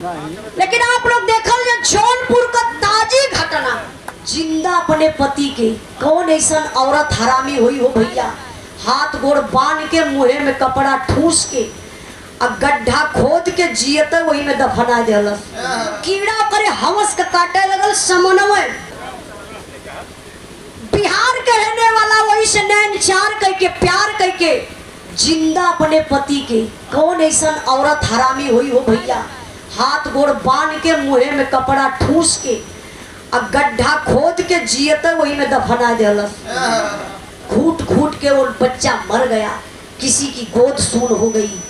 लेकिन आप लोग देखल जौनपुर का ताजी घटना, जिंदा अपने पति के कौन ऐसा औरत हरामी हुई हो भैया, हाथ गोड़ बांध के मुहे में कपड़ा ठूस के अब गड्ढा खोद के जियत वही में दफना दिलस। कीड़ा करे हवस का काटे लगल समन्वय। बिहार के रहने वाला वही से नैन चार करके प्यार करके जिंदा अपने पति के कौन ऐसा औरत हरामी हुई हो भैया, हाथ गोड़ बांध के मुहे में कपड़ा ठूस के अब गड्ढा खोद के जियत वही में दफना दिलस। घूट घूट के वो बच्चा मर गया, किसी की गोद सून हो गई,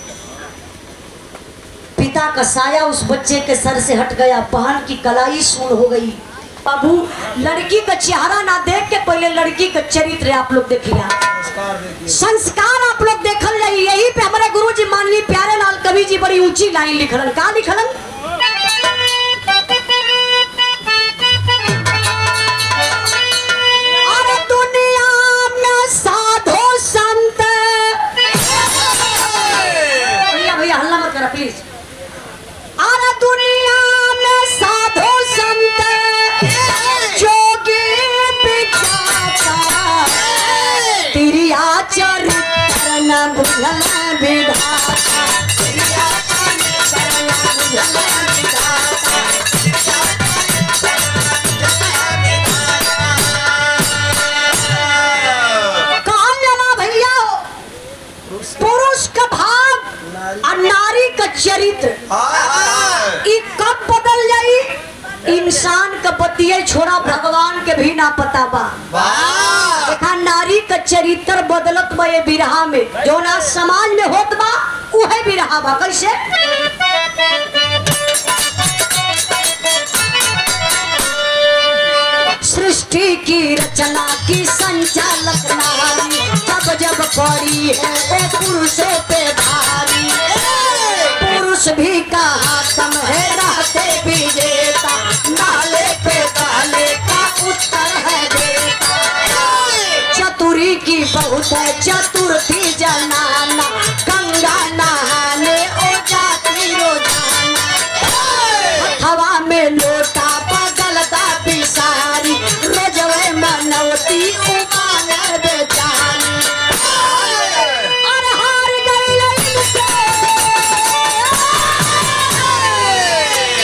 पिता का साया उस बच्चे के सर से हट गया, बहन की कलाई सून हो गई। बाबू लड़की का चेहरा ना देख के पहले लड़की का चरित्र आप लोग देखिए, संस्कार आप लोग देखल जाए। यही पे हमारे गुरुजी माननीय प्यारे लाल कवि जी बड़ी ऊंची लाइन लिखलन। का लिखलन? अरे दुनिया में साधो संत, भैया भैया हल्ला मत करा प्लीज। अरे दुनिया में साधो संत जोगी बिचाता, तेरी आचरित्र न भूलना विधाता, तेरी आचरित्र न भूलना विधाता। कहा जाना भैया, पुरुष का भाग और नारी का चरित्र कब बदल जाई, इंसान का बतिये छोड़ा भगवान के भी ना पता बा। देखा नारी का चरित्र बदलत बा ये बिरहा में, जो ना समाज में होत बा उहे बिरहा बा। कैसे? सृष्टि की रचना की संचालक नारी, जब जब पड़ी है वो पुरुषों पे भारी। पुरुष भी कहा कम है रहते विजेता, नाले पे काले का उत्तर है देता। चतुरी की बहुत है चतुर थी जनाना, गंगा नहाने ओ जाती रोजाना। हवा में लोटा बगलता बिसारी, रोजवे मनवती उमाने बेचारी। और हार गई इनसे,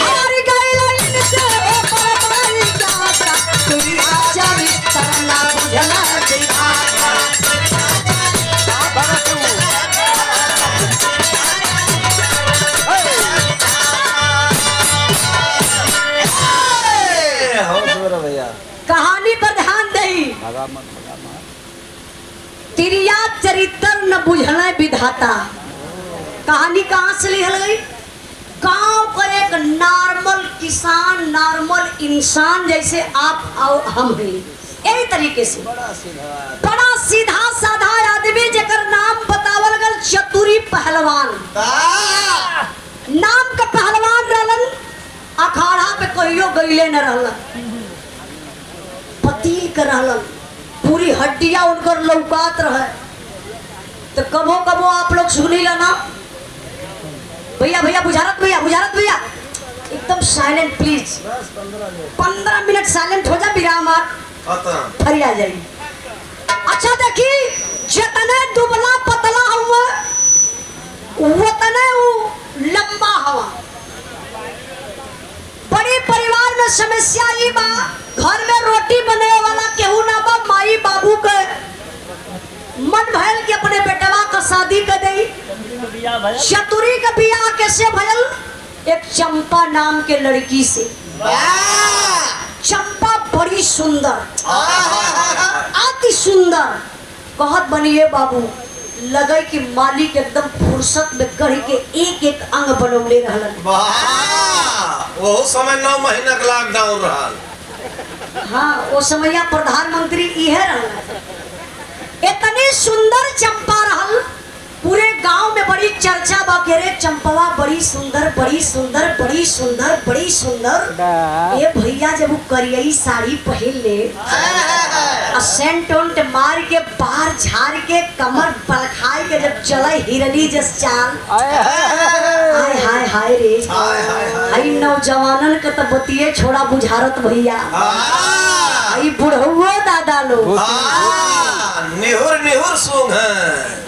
हार गई इनसे ओ परमाई जाता, तेरी आचरित्र न भूलना विधाता। कहानी पर ध्यान दई, तिरिया चरित्र न बुझना विधाता। कहानी कहाँ से लिखल गई? गांव का एक नॉर्मल किसान, नॉर्मल इंसान जैसे आप और हम हैं, यही तरीके से बड़ा सीधा साधा आदमी जेकर नाम बतावल गल चतुरी पहलवान। नाम का पहलवान रहलन, अखाड़ा पे कहियो गईले न रहलन, पतील कर रहलन, पूरी हड्डियां उनकर लौकात रहे। तो कबो कबो आप लोग सुनी लेना भैया, भैया बुझारत भैया, बुझारत भैया एकदम साइलेंट प्लीज, 15 मिनट साइलेंट हो जा, विराम फरी आ जाएगी। अच्छा देखी, जितने दुबला पतला हुआ उतने वो लंबा हवा। बड़ी परिवार में समस्या ही बा, घर में रोटी बने वाला केहू ना बा, माई बाबू के मन भयल के अपने बेटवा का शादी कर दई। चतुरी का बियाह कैसे भयल? एक चंपा नाम के लड़की से। चंपा बड़ी सुंदर, अति सुंदर। कहत बनिए बाबू, लगे कि मालिक एकदम फुर्सत में गढ़ के एक एक अंग बनौले रहलन। वो समय 9 महीना का लॉकडाउन रहा। हाँ, वो समय प्रधानमंत्री इहे रहल। इतनी सुंदर चंपा रहल, पूरे गांव में बड़ी चर्चा बा के रे चंपवा बड़ी सुंदर बड़ी सुंदर बड़ी सुंदर बड़ी सुंदर। ये भैया जब वो करियई साड़ी पहन ले सेंट उंट मार के बाहर झाड़ के कमर बलखाई के जब चले हिरनी जस चाल हाय हाय हाय रे आई नौजवानन के तो बतिये छोड़ा बुझारत भैया आई बुढ़ऊ दादा लोग निहुर निहुर सूंघ है।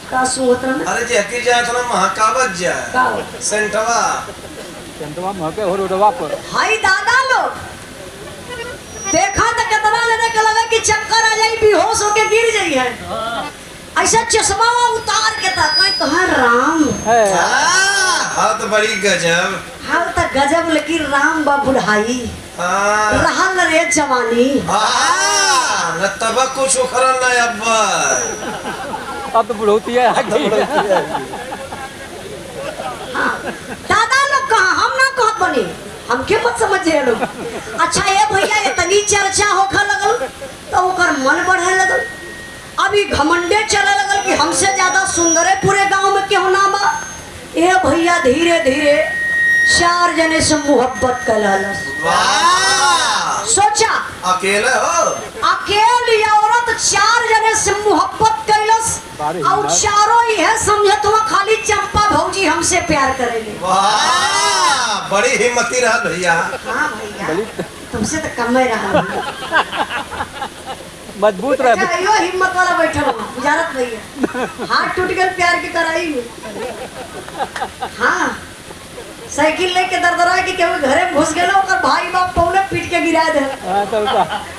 का सुवत ना अरे जे की जात ना महाकावत जा का सेंटवा महके हो रोडवा पर हाय दादा लोग देखा तो कितना लेने का लगा कि चक्कर आ जाई बेहोश होके गिर जाई है ऐसा चश्मा उतार के था कहाँ राम हाँ तो बड़ी गजब हाँ तो गजब लेकिन राम बा बुढ़ाई रहल रे जवानी न तब कुछ उखरल ना अब तो बुढ़ौती है दादा लोग कहा हम ना कहत बनी हमके मत समझे लोग। अच्छा ये भैया इतनी चर्चा होखा लगल तो ओकर मन बढ़े लगल अभी घमंडे चले लगल कि हमसे ज्यादा सुंदर है पूरे गांव में क्यों ना बा। ये भैया धीरे धीरे 4 जने से मोहब्बत कर सोचा अकेले हो अकेली औरत 4 जने से मोहब्बत कैलस और चारों ही है समझे तो खाली चंपा भौजी हमसे प्यार करेंगे। वाह बड़ी हिम्मती रहा भैया। हाँ भैया तुमसे तो कम ही रहा मजबूत रहा यो हिम्मत वाला बैठा हुआ गुजारत भैया हाथ टूट गए प्यार की कराई में। हाँ साइकिल लेके दरदरा के केहू घरे में घुस गेलो ओकर भाई बाप पौने पीट के गिरा दे। हां तो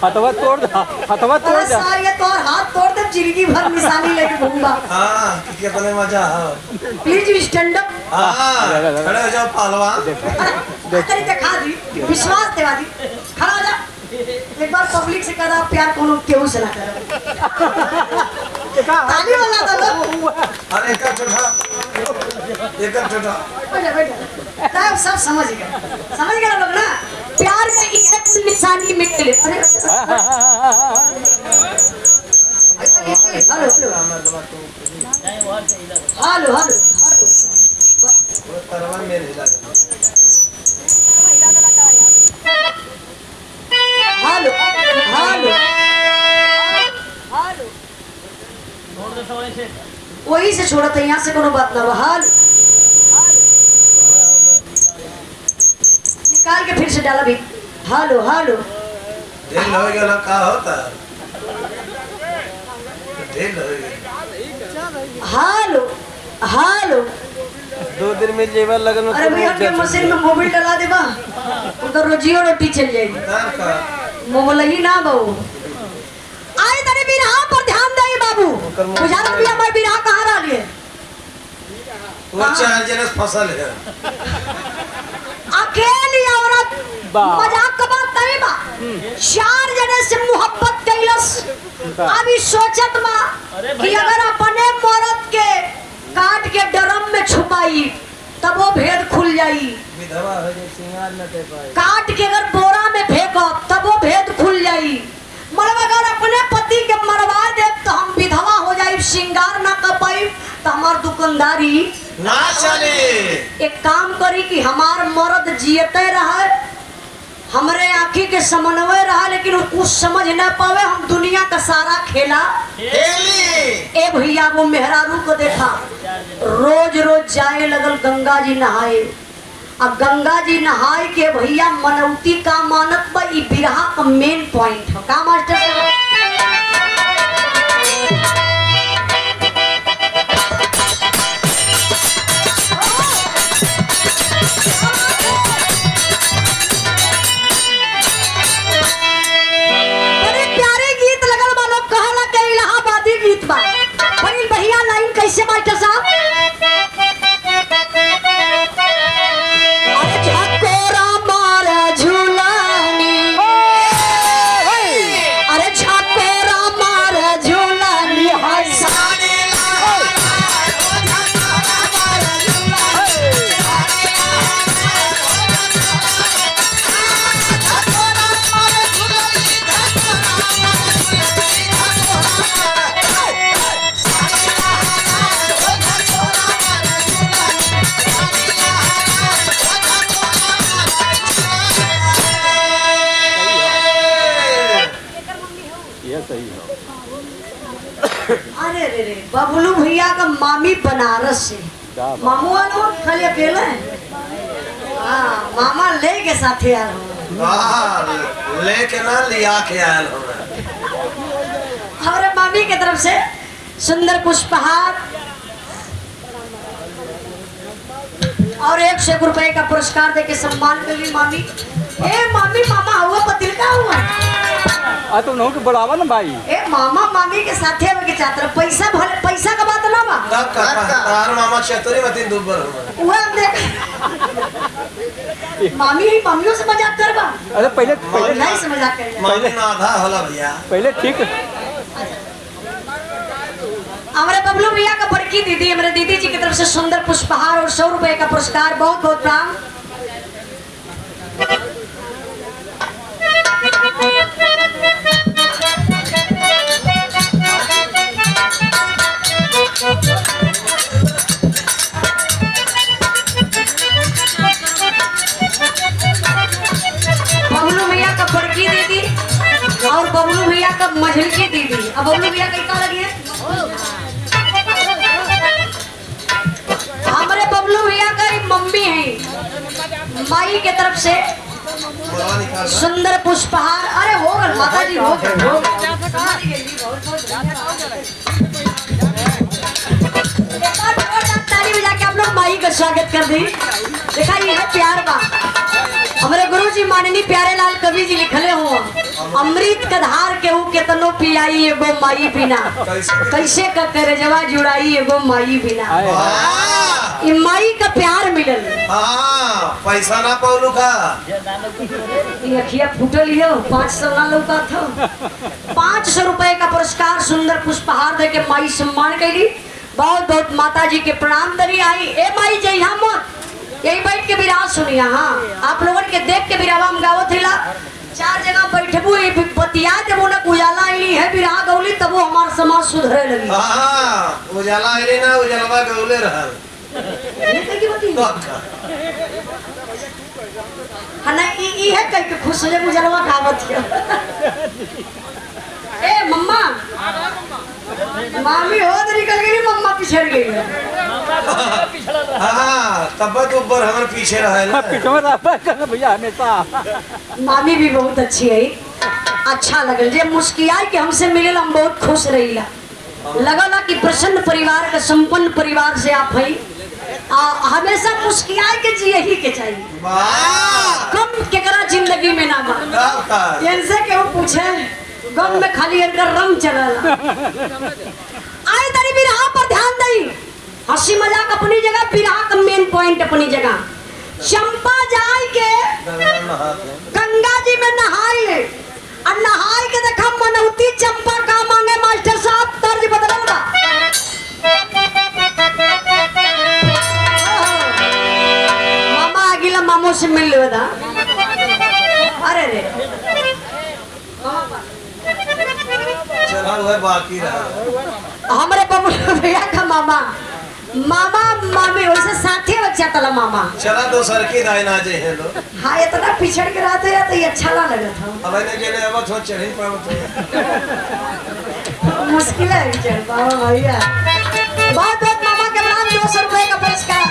हथवा तोड़ जा सारे तोर हाथ तोड़ दे जिंदगी भर निशानी लेके घूमबा। हां कितने मजा हो प्लीज स्टैंड अप। हां खड़े हो जाओ पहलवान तेरी दिखा दी विश्वास दिवा दी खड़ा हो जा एक बार पब्लिक से करा प्यार कोनो केहू से ना करो ताली बजा दो। अरे एक छोटा तब सब समझ गए लोग ना प्यार में एक निशानी मिट ले। अरे हेलो हेलो हेलो हेलो वही से छोड़ा था यहाँ से कोनो बात ना हाल निकाल के फिर से डाला भी। हेलो हेलो दिल हो गया का होता दिल हो गया हेलो हेलो 2 दिन में जेवर लगन। अरे भैया के मशीन में मोबाइल डला देबा उधर रोजियो रोटी चल जाएगी मोबाइल ही ना बाबू आई तने बिरहा पर ध्यान दे बाबू बुझारत भी हमार बिरहा कहां रह लिए वो 4 जने फसल है अकेली औरत मजाक का बात नहीं बा 4 जने से मोहब्बत कैलस अभी सोचत बा कि अगर अपने मर्द के काट के ड्रम में छुपाई तब वो भेद खुल जाई विधवा हो जाए सिंगार न दे पाए काट के अगर बोरा में फेंको तब वो भेद खुल जाई मतलब अगर अपने पति के मरवा दे तो हम विधवा हो जाए श्रृंगार ना कर पाई तो हमार दुकानदारी ना चले। एक काम करी कि हमार मर्द जियते रहे हमरे आँखी के समन्वय रहा लेकिन वो कुछ समझ ना पावे हम दुनिया का सारा खेला खेली। ए भैया वो मेहरारू को देखा रोज रोज जाए लगल गंगा जी नहाए अब गंगा जी नहाए के भैया मनौती का मानत बा ई बिरहा का मेन पॉइंट है का मास्टर साहब। बड़े प्यारे गीत लगल बा लोग कहला के इलाहाबादी गीत बा बड़ी बढ़िया लाइन कैसे मास्टर साहब। अरे झकोरा मारा झूलानी अरे सही हो। अरे रे रे बबलू भैया का मामी बनारस से। क्या बात। मामू वालों खाली अकेला है। हाँ मामा ले के साथ यार हो। लेके ना लिया के आयल हूँ मैं। हमारे मामी की तरफ से सुंदर पुष्पहार और 101 रुपए का पुरस्कार देके सम्मान कर ली मामी। ए मामी मामा हुआ पतिल का हुआ। तुम नहो के बढ़ावा ना भाई। ए मामा मामी के साथे के चाहते पैसा भले पैसा का बात ना बा। तब का तार मामा चतुरी मत दुबर हूँ। वो हम देख मामी ही मामियों से मजाक करबा। अरे पहले नहीं से मजाक कर। मामी ना आधा होला भैया। पहले ठीक। हमारे बबलू भैया का बड़की दीदी हमारे दीदी जी की तरफ से सुंदर पुष्पहार और 100 रुपए का पुरस्कार। बहुत बहुत प्रणाम। बबलू भैया का बड़की दीदी और बबलू भैया का मझलकी दीदी। अब बबलू भैया का क्या लगी है? हमारे बबलू भैया का एक मम्मी है माई के तरफ से सुंदर पुष्पहार। अरे हो गए माता जी हो गए। ताली बजा के आप लोग माई का स्वागत कर दी। देखा ये है प्यार बा। हमारे गुरु जी माननीय प्यारे लाल कवि जी लिखले हो अमृत का धार केहू केतनो पियाई एगो माई बिना कैसे का करजवा जुड़ाई एगो माई बिना। ये माई का प्यार मिलल। हाँ पैसा ना पौलू का। ये अखिया फूटल हो 500 ना लौका था। 500 रुपए का पुरस्कार सुंदर पुष्पहार दे के माई सम्मान कैली। बहुत बहुत माता जी के प्रणाम दरी आई। ए माई जय हम यही बैठ के विराज सुनिया। हाँ आप लोगों के देख के विरावा हम गावत हिला 4 जगह बैठबू बतिया देबो ना उजाला आईली है विराह गौली तब वो हमार समाज सुधरे लगी। हाँ उजाला आईली ना उजलवा गौले रहल। ये कहीं बती हाँ ना ई है कहीं के खुश ले उजलवा गावत है। ए मम्मा मामी हो निकल गई मम्मा पिछड़ गई। हाँ तब तो ऊपर हमारे पीछे रहे ना। पीछे में रहता भैया हमेशा। मामी भी बहुत अच्छी है। अच्छा लगल जे मुस्किया के हमसे मिले हम बहुत खुश रहीला। लगला कि प्रसन्न परिवार का संपन्न परिवार से आप है। हमेशा मुस्किया के जिए ही के चाहिए। कम केकरा जिंदगी में ना बा। इनसे क्यों पूछे गम में खाली इनका रंग चला। आए तारी बिरहा पर ध्यान दई। हंसी मजाक अपनी जगह बिरहा का मेन पॉइंट अपनी जगह। चंपा जाए के गंगा जी में नहाई और नहाई के देखा मनौती चंपा का मांगे मास्टर साहब तर्ज बदलल बा। मामा अगिला मामू से मिल ले दा। अरे रे चला हुआ बाकी रहा। हमारे बबलू भैया का मामा मामा मामी वैसे साथे बच्चा तला मामा। चला तो सर की दायना जे है लो। हाँ इतना पिछड़ के रहते हैं तो ये अच्छा ना लगा था। अब इन्हें जेने अब थोड़ा चढ़ी पर मुश्किल है चल बाबा भैया। बहुत बहुत मामा के नाम 200 रुपए का पुरस्कार।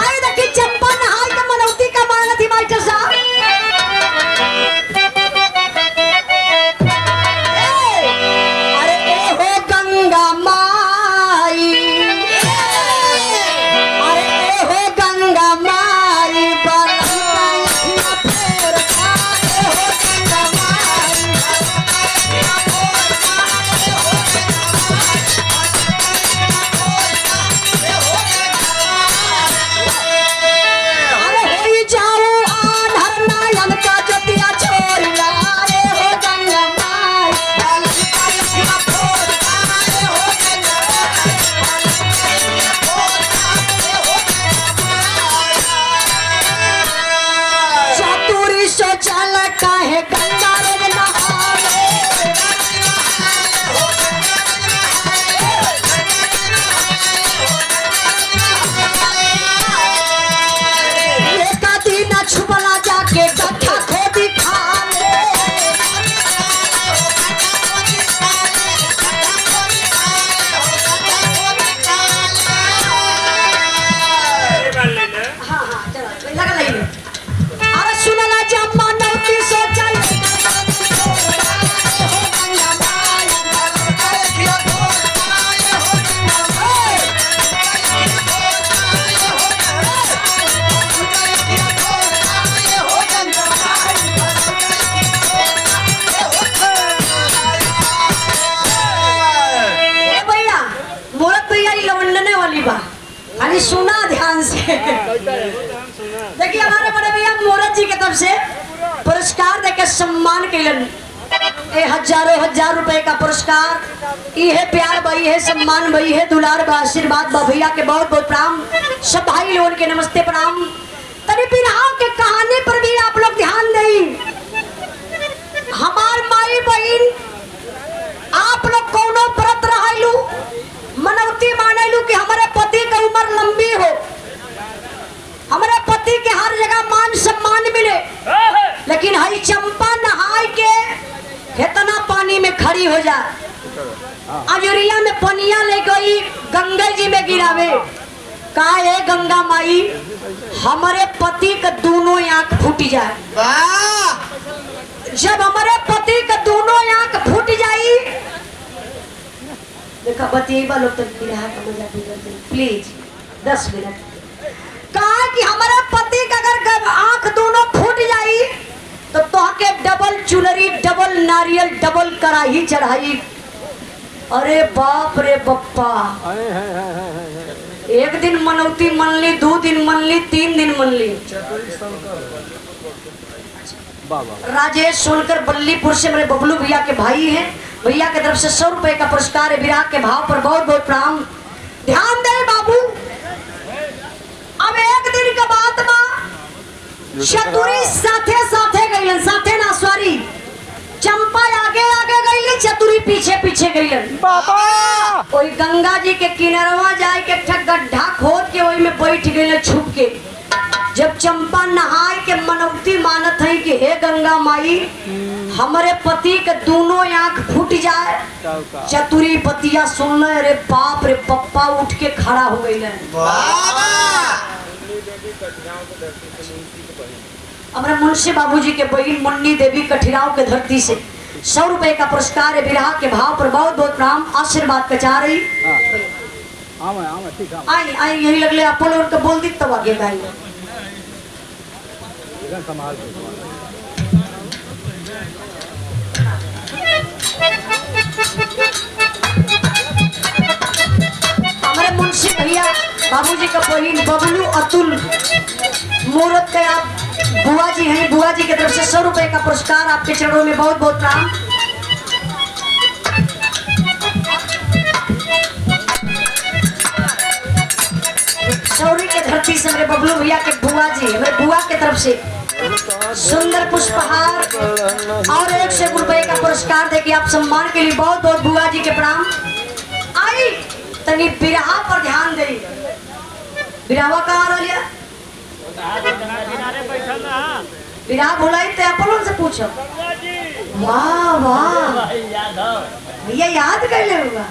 आए देखिए चंपा नहाई का मनौती का मांगा थी मास्टर साहब। अरे ए हो गंगा माई। अरे ए हो गंगा माई बलंगा फेर खा। ए हो गंगा माई देखिए हमारे बड़े भैया मोरत जी की तरफ से पुरस्कार देके सम्मान कैलन। ये हजार रुपए का पुरस्कार, ये प्यार भाई है, सम्मान भाई है, दुलार बा, आशीर्वाद बा भैया के बहुत बहुत प्रणाम। सब भाई लोगों के नमस्ते प्रणाम। तभी बिरहा के कहानी पर भी आप लोग ध्यान दें। हमार माई बहन आप लोग कोनो व्रत रहलू, मनौती मानेलू कि हमारे पति की उम्र लंबी हो, हमारे पति के हर जगह मान सम्मान मिले। लेकिन हई चंपा नहाय के इतना पानी में खड़ी हो जाए, अजरिया में पनिया ले गई गंगा जी में गिरावे। का है गंगा माई हमारे पति का दोनों आंख फूट जाए। जब हमारे पति का दोनों आंख फूट जाई, देखा बतिएबा लोग तक बिरहा का मजा प्लीज 10 मिनट। कहा कि हमारे पति का अगर आंख दोनों फूट जाई तो तोहके डबल चुनरी, डबल नारियल, डबल कढ़ाई चढ़ाई। अरे बाप रे बप्पा, एक दिन मनौती मन ली, 2 दिन मन ली, 3 दिन मन ली। राजेश सोनकर बल्लीपुर से मेरे बबलू भैया के भाई हैं। भैया की तरफ से 100 रुपए का पुरस्कार है। विराट के भाव पर बहुत बहुत प्रणाम। ध्यान दे बाबू। अब एक दिन के बाद में चतुरी साथे साथे गईलन, साथे ना सॉरी, चंपा आगे आगे गईली, चतुरी पीछे पीछे गईलन। बाबा कोई गंगा जी के किनारवा जाए के गड्ढा खोद के वही में बैठ गईले छुप के। जब चंपा नहाय के मनौती मानत है कि हे गंगा माई हमारे पति के दोनों आंख फूट जाए, चतुरी पतिया सुन ले। अरे बाप रे पप्पा उठ के खड़ा हो गई। हमारे मुंशी बाबूजी के बहन मुन्नी देवी कठिराव के धरती से 100 रुपए का पुरस्कार है। विरहा के भाव पर बहुत बहुत प्रणाम, आशीर्वाद कचा रही। आई आई यही लगले अपन और के बोल दी तब आगे गाई। हमारे मुंशी भैया बाबूजी का बहन बबलू अतुल मूरत के आप बुआ जी हैं। बुआ जी की तरफ से 100 रुपए का पुरस्कार, आपके चरणों में बहुत बहुत प्रणाम। सौरी के धरती से मेरे बबलू भैया के बुआ जी, मेरे बुआ की तरफ से सुंदर पुष्पहार और 100 रुपए का पुरस्कार देके आप सम्मान के लिए बहुत बहुत बुआ जी के प्रणाम। आई तनी बिरहा पर ध्यान दे। बिरहा कहाँ रह बिरहा भुलाई तो अपन से पूछो। वाह वाह भैया याद कर ले होगा।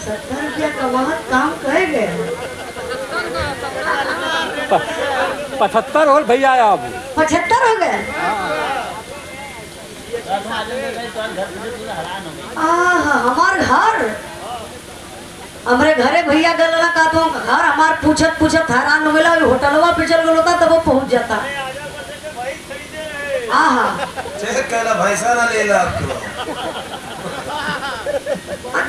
70 रुपया कमाहत काम कह गए। 75 हो भैया, अब 75 हो गए। हमार घर हमारे घरे भैया गलला का तो घर हमार पूछत पूछत हैरान हो गया। होटलवा पे चल गया होता तब वो पहुंच जाता। चेक करला भैंसा ना लेला आपको।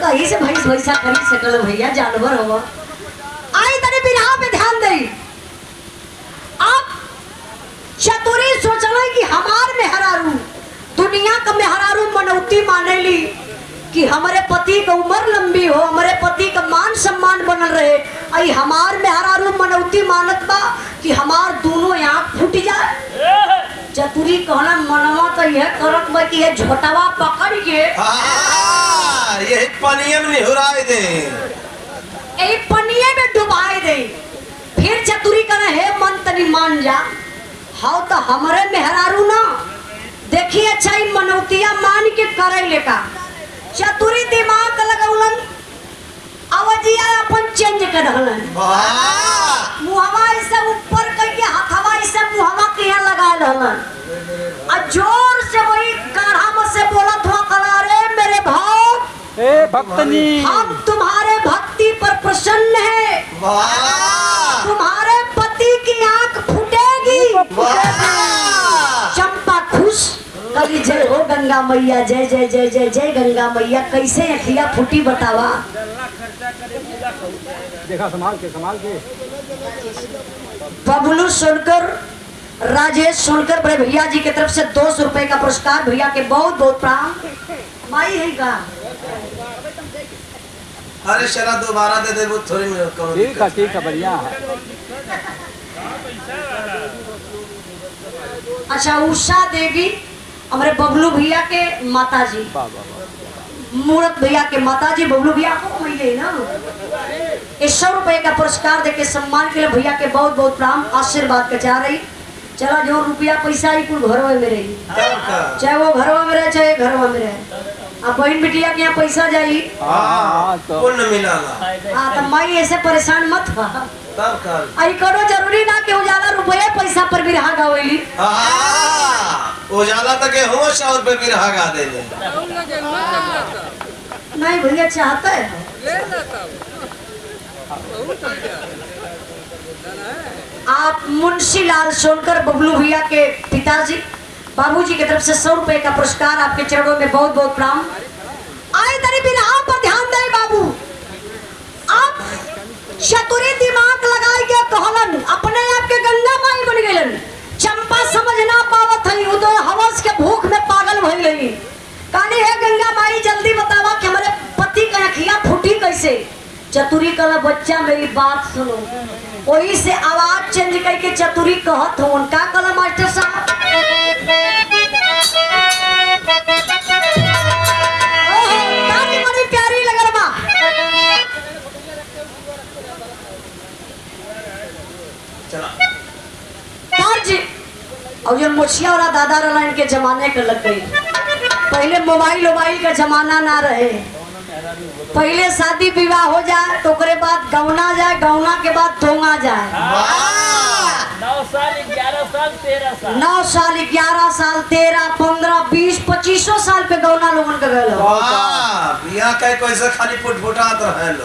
कहीं से भैंसा खरीद सकल भैया, जानवर हो। आई तने बिरहा पे ध्यान दे। आप चतुरी सोचले कि हमार मेहरारू दुनिया का मेहरारू मनौती मानेली कि हमारे पति का उम्र लंबी हो, हमारे पति का मान सम्मान बनल रहे। आई हमार मेहरारू मनौती मानत बा कि हमार दोनों आंख फूट जाए। चतुरी कहना मनवा तो यह करत बा कि ये झोटावा पकड़ के ये पनिया में निहुराए दे, ए पनिये में डुबाए दे। फिर चतुरी कहना हे मन तनी मान जा, हाउ तो हमारे मेहरारू ना देखिए। अच्छा इन मनौतिया मान के करे लेका चतुरी दिमाग लगौलन, अवजिया अपन चेंज कर रहलन। मुहवा ऐसे ऊपर करके हाथवा ऐसे मुहवा के यहाँ लगा रहलन। और जोर से वही काढ़ा में से बोला था कला रे मेरे भाव ए भक्तनी, हम तुम्हारे भक्ति पर प्रसन्न है। तुम्हारे पति की आंख फूटेगी। चंपा खुश कभी जय हो गंगा मैया, जय जय जय जय जय गंगा मैया। कैसे अखिया फूटी बतावा। देखा संभाल के बबलू सोनकर, राजेश सोनकर बड़े भैया जी की तरफ से 200 रुपए का पुरस्कार। भैया के बहुत बहुत प्रणाम। माई है का अरे शरा दोबारा दे दे वो थोड़ी मिनट करो। ठीक है बढ़िया है। अच्छा, उषा देवी हमारे बबलू भैया के माता जी, मूरत भैया के माता जी, बबलू भैया को मिले ना 100 रुपए का पुरस्कार देके सम्मान के लिए भैया के बहुत बहुत प्रणाम, आशीर्वाद के चाह रही। चला जो रुपया पैसा ही कुल घरों में रही, चाहे वो घरों में रहे चाहे घरों में रहे। अब बहन बिटिया के यहाँ पैसा जाई तो पुण्य मिला तो माई ऐसे परेशान मत हो। तब कर आई करो जरूरी ना कि उजाला रुपये पैसा पर भी रहा गवेली। उजाला तक हो 100 रुपए भी रहा गा दे दे। नहीं भैया चाहता है आप मुंशी लाल सोनकर बबलू भैया के पिताजी बाबूजी की तरफ से 100 रुपए का पुरस्कार आपके चरणों में बहुत बहुत प्रणाम। आए तरी बिना पर ध्यान दे बाबू, आप चतुरी दिमाग लगाई के कहलन अपने आप के गंगा माई बन गइलन। चंपा समझ ना पावत हई, उदय हवस के भूख में पागल भइल गई। कानी है गंगा माई जल्दी बतावा कि हमारे पति का अखियां फूटी कैसे। चतुरी कला बच्चा मेरी बात सुनो, वही से आवाज चेंज करके चतुरी कहत हो उनका कला मास्टर साहब। बड़ी प्यारी लगल बा। जी और जो मुछिया वाला दादा रहा इनके जमाने के लग गई। पहले मोबाइल का जमाना ना रहे, पहले शादी विवाह हो जाए तो ओकरे बाद गौना जाए, गौना के बाद धोंगा जाए। 9 साल 11 साल 13 साल 9 साल 11 साल 13 15 20 25 साल पे गौना लोगन के गए। बियाह कई कैसे खाली फुटफुटात रहे लो।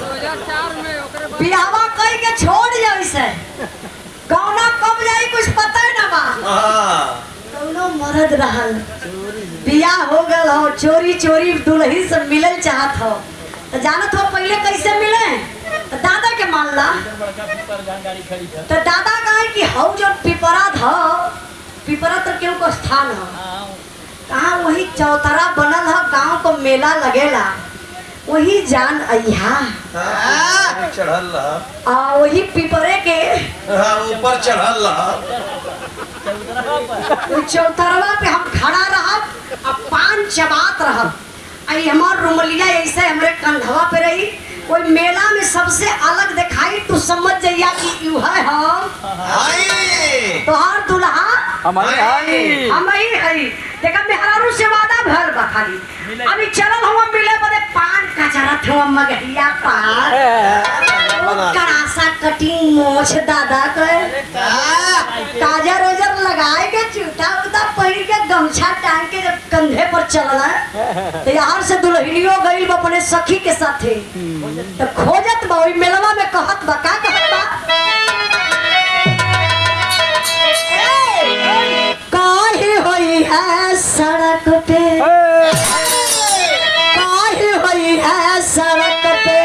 बियाहवा कई के छोड़ जाए से गौना कब जाई कुछ पता ही ना बा। कौनो मर्द रहल बियाह हो गल हो, चोरी चोरी दुल्ही से मिलल चाहत हो तो जानत हो पहले कैसे मिले। तो दादा के मान ला तो दादा कहे कि हौ जो पिपरा था, पिपरा तो क्यों को स्थान हो कहा वही चौतरा बनल है, गांव को मेला लगेला वही जान अइहा चढ़ल रहा वही पिपरे के ऊपर चढ़ल रहा चौतरवा पे हम खड़ा रहब अब पान चबात रहब। आई हमार रुमलिया ऐसे हमरे कंधवा पे रही, कोई मेला में सबसे अलग दिखाई तू समझ जाइया कि यू है हम तोहार दुल्हा हम ही है। देखा मेहरारू से वादा भर बा खाली अभी चलल हम मिले बदे पान कचरा थे मगहिया पान करासा कटिंग मोछ दादा के ताजा रोजर लगाए के चूटा उता पहिर के गमछा टांग के जब कंधे पर चलना तो यार से दुल्हनियो गई अपने सखी के साथे तो खोजत बा ओई मेलवा में कहत बा का कहत बा काहे होई है सड़क पे, काहे होई है सड़क पे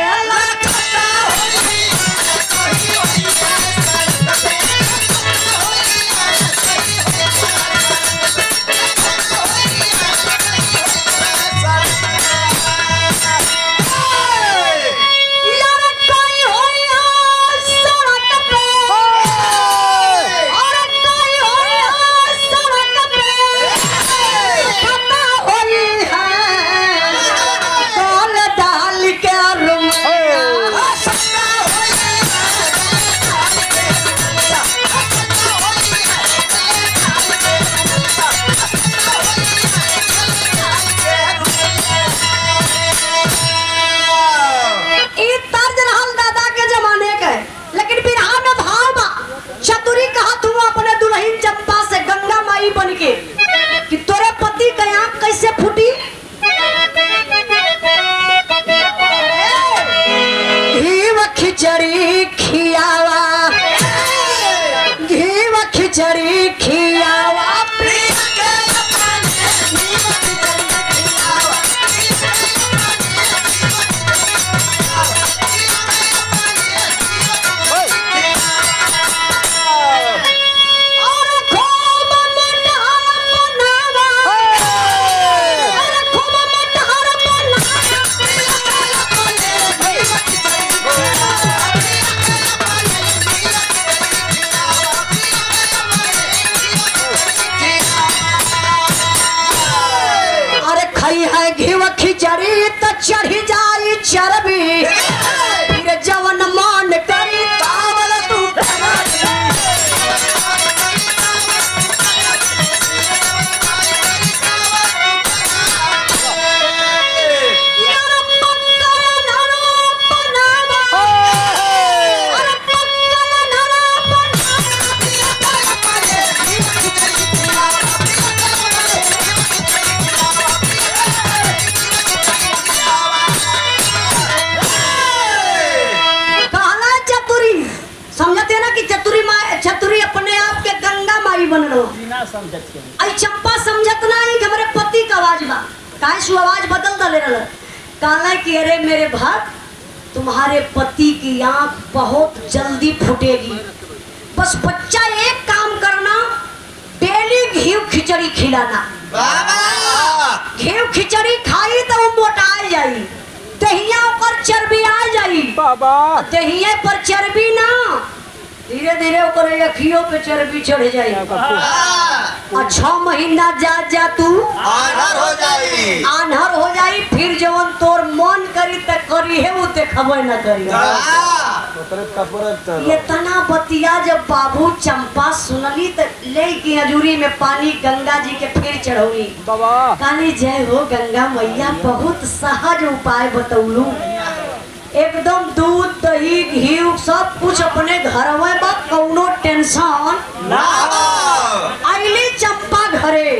कि तोरे पति का आंख कैसे फूटी। घी व खिचड़ी खियावा, घी व खिचड़ी खियावा चढ़ जाई चरबी फिर जवन मान करी तावल तू समझते ना कि चतुरी अपने आप के गंगा माई बन रहो बिना समझत के आई चंपा समझत ना कि हमारे पति का आवाज बा काहे सु आवाज बदल दले रहल कहला कि अरे मेरे भक्त तुम्हारे पति की आंख बहुत जल्दी फूटेगी बस बच्चा एक काम करना डेली घी खिचड़ी खिलाना घी खिचड़ी खाई तो वो मोटा जाई दहिया पर चर्बी आ जाई बाबा दहिया पर चर्बी ना धीरे धीरे ओकर अखियों पे चर्बी चढ़ जाई और 6 महीना जा तू आन्हर हो जाई फिर जवन तोर मन करी त करी है वो देखबे ना करी ये तना बतिया जब बाबू चंपा सुनली त ले की हजूरी में पानी गंगा जी के फिर चढ़ौली बाबा काली जय हो गंगा मैया बहुत सहज उपाय बतौलू एकदम दूध दही घी सब कुछ अपने घर में बा कौनो टेंशन ना आईली चंपा घरे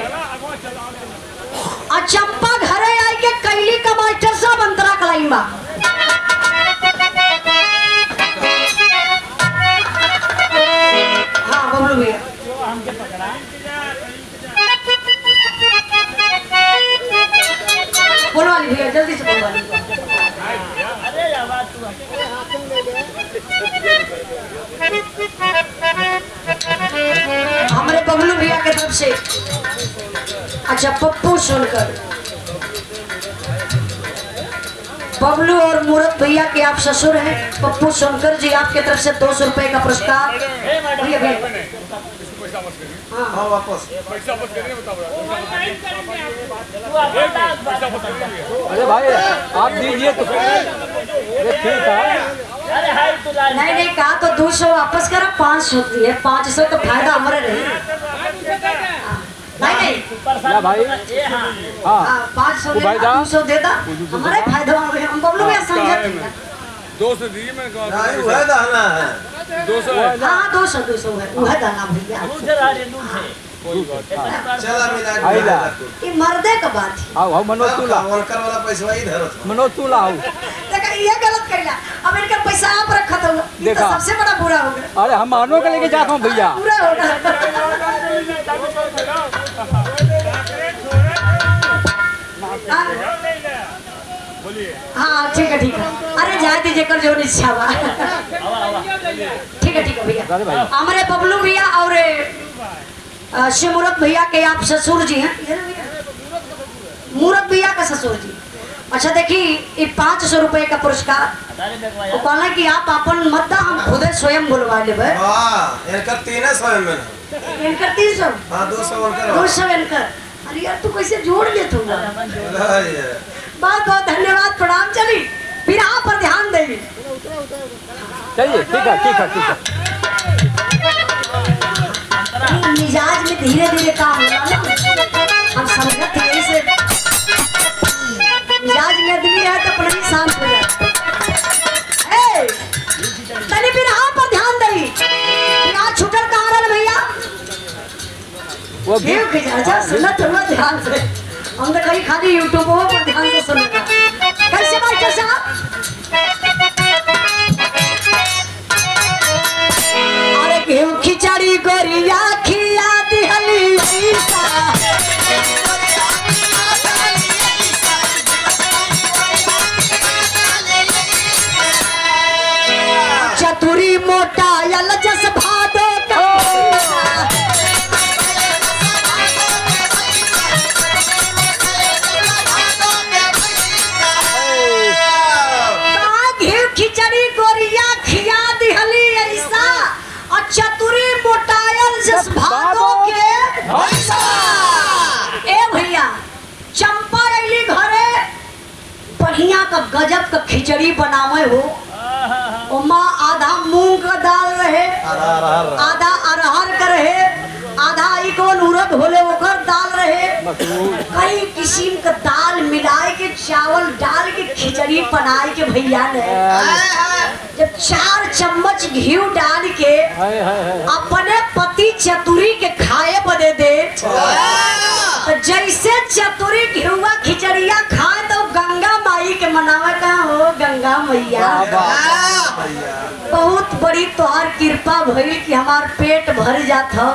आ चंपा घरे आई के कैली का मास्टर सब अंतरा कलाई बा हाँ बबलू भैया हमके पकड़ा बोलो वाली भैया जल्दी से बोलो वाली अरे आवाज तू हमारे बबलू भैया के तरफ से अच्छा पप्पू सुनकर बबलू और मूरत भैया के आप ससुर हैं पप्पू सोनकर जी आपके तरफ से 200 रुपए का पुरस्कार ए मैडम भैया भैया हाँ हाँ वापस तू अपना बात बता अरे भाई आप दीजिए तो ये ठीक है अरे हाय तू लाल नहीं नहीं कहा तो 200 वापस करा 500 दिए 500 तो फायदा हमारे नहीं नहीं नहीं ना भाई ए हां हाँ 500 वो भाई देता साहब। 200 देता हमारे फायदा हम बबलू भैया समझे 200 दीजिए मैं नहीं वह दाना है 200 है हाँ 200 है वह दाना भैया दूध रा रे दूध है चला मिला आइला। ये मर्दे का बात है आओ मनोज तू ला वनकर वाला पैसा इधर था मनोज तू लाओ देखा ये गलत करिला अब इनका पैसा आप रखत हो ये तो देखा। सबसे बड़ा बुरा हो गया अरे हम मानो के लेके जाता हूँ भैया पूरा हो गया हाँ ठीक है अरे जाए दीजिए कर जो इच्छा बा ठीक है भैया अरे भाई हमारे बबलू भैया और शिवमूरत भैया के आप ससुर जी हैं मूरत भैया का ससुर जी अच्छा देखी ये 500 रुपए का पुरस्कार अरे देखवा वो कहला कि आप अपन मत दा हम खुदे स्वयं बुलवा लेबे हां इनका 300 में इनकर 300 हां 200 वनकर 200 इनकर अरे यार तू कैसे जोड़ ले तू यार बहुत बहुत धन्यवाद प्रणाम चली फिर आप पर ध्यान देंगे चलिए ठीक है मिजाज में धीरे धीरे काम हो रहा ना हम समझते हैं से मिजाज में आदमी है तो अपना ही शांत हो जाता है तनी फिर आप पर ध्यान देंगे फिर आज छुटल कहाँ रहा भैया वो भी क्यों खिजा सुनत हुआ ध्यान से हम तो कहीं खाली यूट्यूब पर ध्यान से सुनेगा कैसे मास्टर साहब अरे क्यों खिचड़ी गोरिया खिया दिहली ऐसा चतुरी मोटा यल जस भादो का खिचड़ी गोरिया खिया दिहली ऐसा और चतुरी मोटायल जस भादो के ए भैया चंपा अली घरे बढ़िया का गजब का खिचड़ी बनावे हो। ओमा आधा मूंग का दाल रहे, आधा अरहर का रहे, आधा इकोन उड़द होले ओकर दाल रहे, कई किस्म का दाल मिलाए के चावल डाल के खिचड़ी बनाए के भैया ने जब 4 चम्मच घी डाल के अपने पति चतुरी के खाए बदे दे, तो जैसे चतुरी घिउआ खिचड़िया खाए तो गंगा माई के मनावे का हो गंगा मैया बहुत बड़ी तोहार कृपा भइल कि हमार पेट भर जात हो,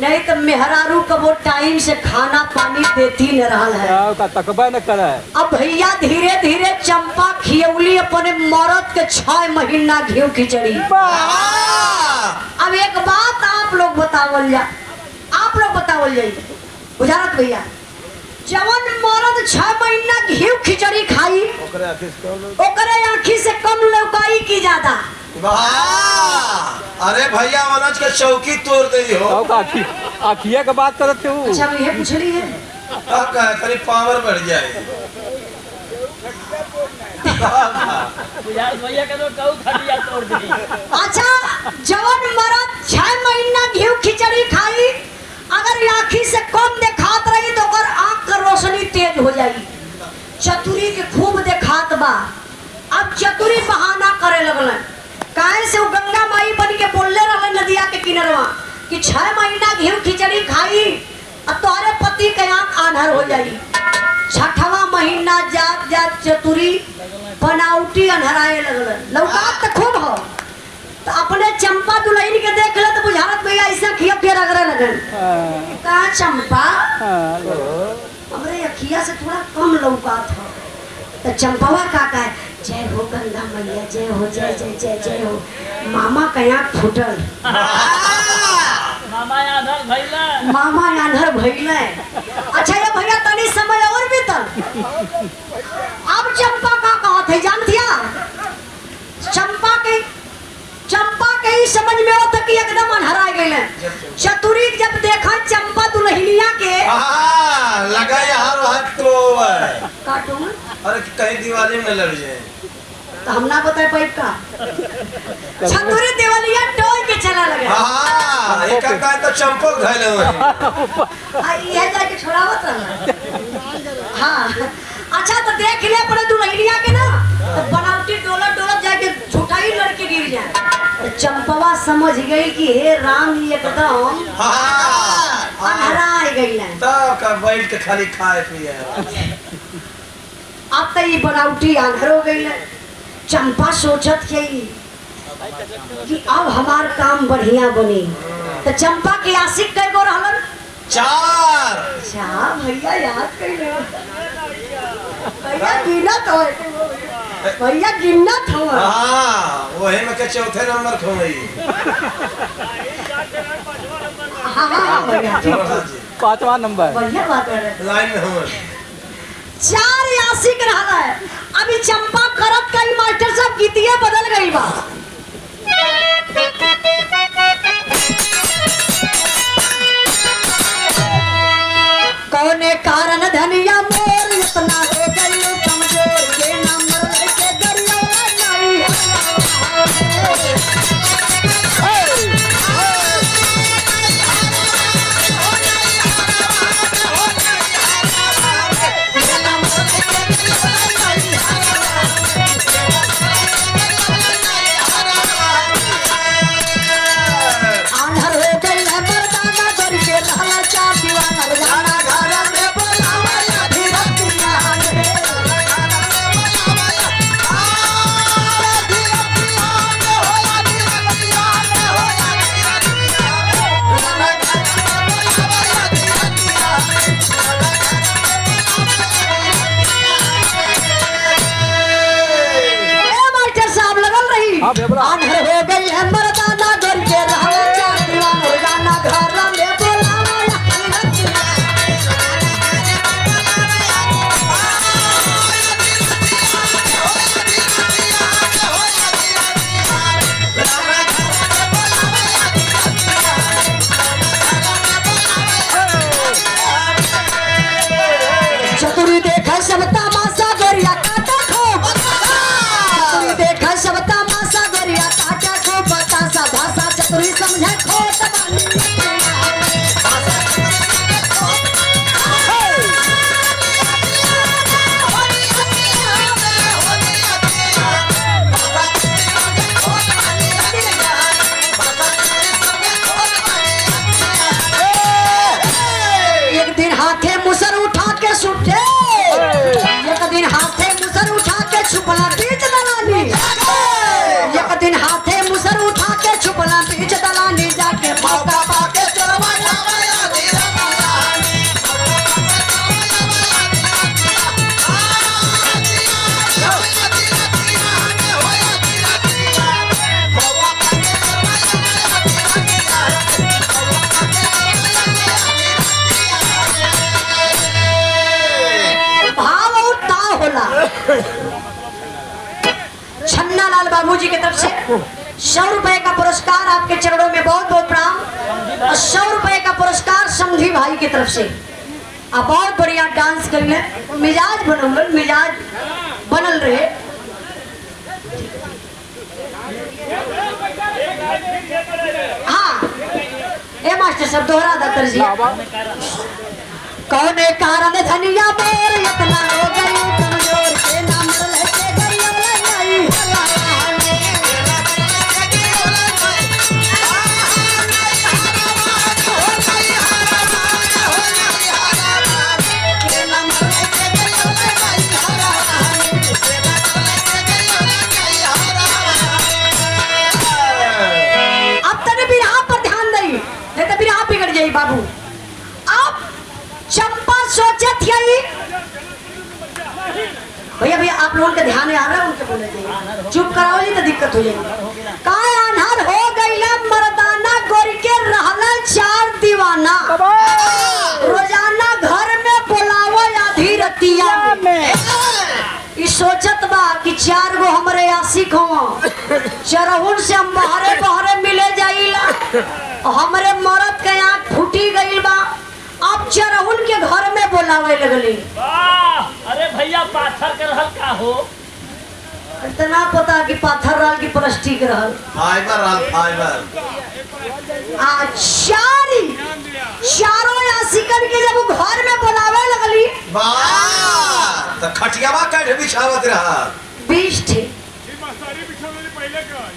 नहीं तो मेहरारू का वो टाइम से खाना पानी देती न रहल है। तकबा न करे। अब भैया धीरे धीरे चंपा खियौली अपने मरद के 6 महीना घी खिचड़ी। अब एक बात आप लोग बतावल जा, आप लोग बतावल जाइए बुझारत भैया, जवन मरद 6 महीना घी खिचड़ी खाई ओकरे आँखी से कम लौकाई की ज्यादा। अरे भैया मनोज के चौकी तोड़ दे हो। आखिया के बात करते हो। अच्छा ये पूछली है तब कहे करीब पावर बढ़ जाए। भैया के तो कहू खटिया तोड़ दी। अच्छा जवन मरद 6 महीना घी खिचड़ी खाई अगर आँखी से कम देखात रही तो ओकर आँख का रोशनी तेज हो जाई। चतुरी के खूब देखात बा, अब चतुरी बहाना करे लगल काहे से वो गंगा माई बन के बोलले रहले नदिया के किनारवा कि 6 महीना घी खिचड़ी खाई अब तोहरे पति के आँख आंधर हो जाई। 6वां महीना जात जात चतुरी बनावटी अंधराए लगल, लौकात तो खूब हो। तो अपने चंपा दुल्हन के देख ले तो बुझारत भैया ऐसा खिया के रगड़े लगन। कहा चंपा हमरे अखिया से थोड़ा कम लौकात हो। तो चंपवा का है जय हो गंगा मैया, जय हो, जय जय जय जय हो। मामा का आँख फूटल, मामा आंधर भइला, मामा आंधर भइले। अच्छा ये भैया तनी समय और बीतल। अब चंपा का कहत है जानतिया, चंपा के ही समझ में होता कि एकदम अनहरा गए। चतुरी जब देखा चंपा दुल्हनिया के लगा यार हाथ तो कार्टून, अरे कहीं दिवाली में लड़ जाए तो हम ना बताए पाइप का चतुरी दिवालिया टोय के चला लगा। हाँ एक का तो चंपक धैले हुए ये जाके छोड़ावत रहला। हाँ अच्छा तो देख ले अपने दुल्हनिया के ना तो बनावटी डोलत डोलत जाके झूठाई लड़के गिर जाए। तो चंपवा समझ गई कि हे राम ये एकदम अनहरा गई है। तब का बैठ के खाली खाए पिए। अब तो ये बनावटी आंधर हो गई है। चंपा सोचत कि अब हमार काम बढ़िया बनी। तो चंपा के आशिक कई गो रहलन? 4। अच्छा भैया याद कर ले, भैया गिनत हो, भैया गिनत हो। हाँ वही में के चौथे नंबर खोई। हाँ भैया 5वां नंबर बढ़िया बात है। लाइन में हो 4 आशिक रहला है। अभी चंपा करत कई मास्टर साहब गीतिया बदल गई बा। कौने कारण धनिया मोर इतना हो गई कमजोर के नंबर लेके गरिया नहीं आंधर हो गई है मर्दाना करके रहला चार दीवाना जाना घर में बोलावा धीरतिया मास्टर साहब लगल रही। आंधर हो गई है मर्दाना करके रहला चार दीवाना जाना घर में बोलावा धीरतिया। चतुरी देखा सब तमाशा गोरिया का देखो खोट बानी एक दिन हाथे मुसर उठा के सुटे एक दिन हाथे मुसर उठा के छुपला बीच दलानी एक दिन हाथे मुसर उठा के छुपला बीच दलानी जाके मौका पाके चोरवा जावया धीरे दलानी भाव और ताव होला छन्ना लाल बाबू जी की तरफ से 100 रुपए का पुरस्कार आपके चरणों में बहुत बहुत प्रणाम और 100 रुपए का पुरस्कार समधी भाई की तरफ से आप बहुत बढ़िया डांस करिए मिजाज बनल मिजाज बनल रहे हाँ ए मास्टर साहब दोहरा दत्तर जी कौन कारण धनिया मोर इतना हो गई कमजोर के नाम लेके गई नहीं अब तने बिरहा पर ध्यान दई नहीं तो बिरहा बिगड़ जाई बाबू अब चंपा सोचत यही भैया भैया आप लोगों का ध्यान आ रहा है उनके बोले चाहिए चुप कराओ तो दिक्कत हो जाएगी काय अनहर हो गईला मर्दाना गोरी के रहला 4 दीवाना रोजाना घर में बोलावा आधी रतिया में ई सोचत बा कि 4 गो हमरे आशिक हो चरहुन से हम बहरे बहरे मिले जाइला हमरे मरद के आँख फूटी गईल बा अब चरहुन के घर में बोलावे लगली अरे भैया पाथर के रहल का हो इतना पता कि पाथर रहल की प्लास्टिक रहल फाइबर चारों आशिकन के जब वो घर में बोलावे लगली तो खटियावा कैठ बिछावत रहा 20 थे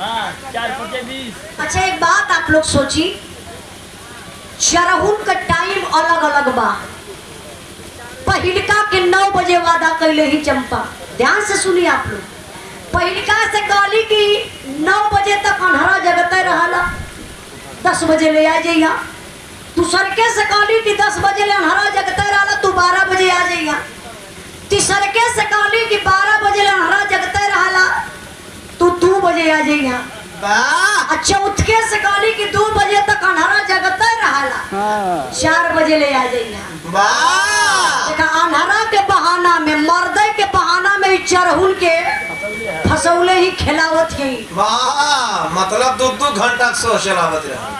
हाँ 4 × 20 अच्छा एक बात आप लोग सोची चरहुन का टाइम अलग अलग बा पहिलका के 9 बजे वादा कैले ही चंपा ध्यान से सुनिए आप लोग पहिलका से कहली कि 9 बजे तक अंधेरा जगते रहला 10 बजे ले आ जइहा दूसरके से कहली कि 10 बजे ले अंधेरा जगते रहला तू 12 बजे आ जइहा तीसरके से कहली कि 12 बजे ले अंधेरा जगते रहला तू 2 बजे आ जइहा चौथे से कहली कि 2 बजे तक अंधेरा जगते रहला 4 बजे ले आ जइहा अंधेरा के बहाना में मर्दे के बहाना में चरहुन के फसौले ही खिलावत ही मतलब 2-2 घंटा सो चलावत रहा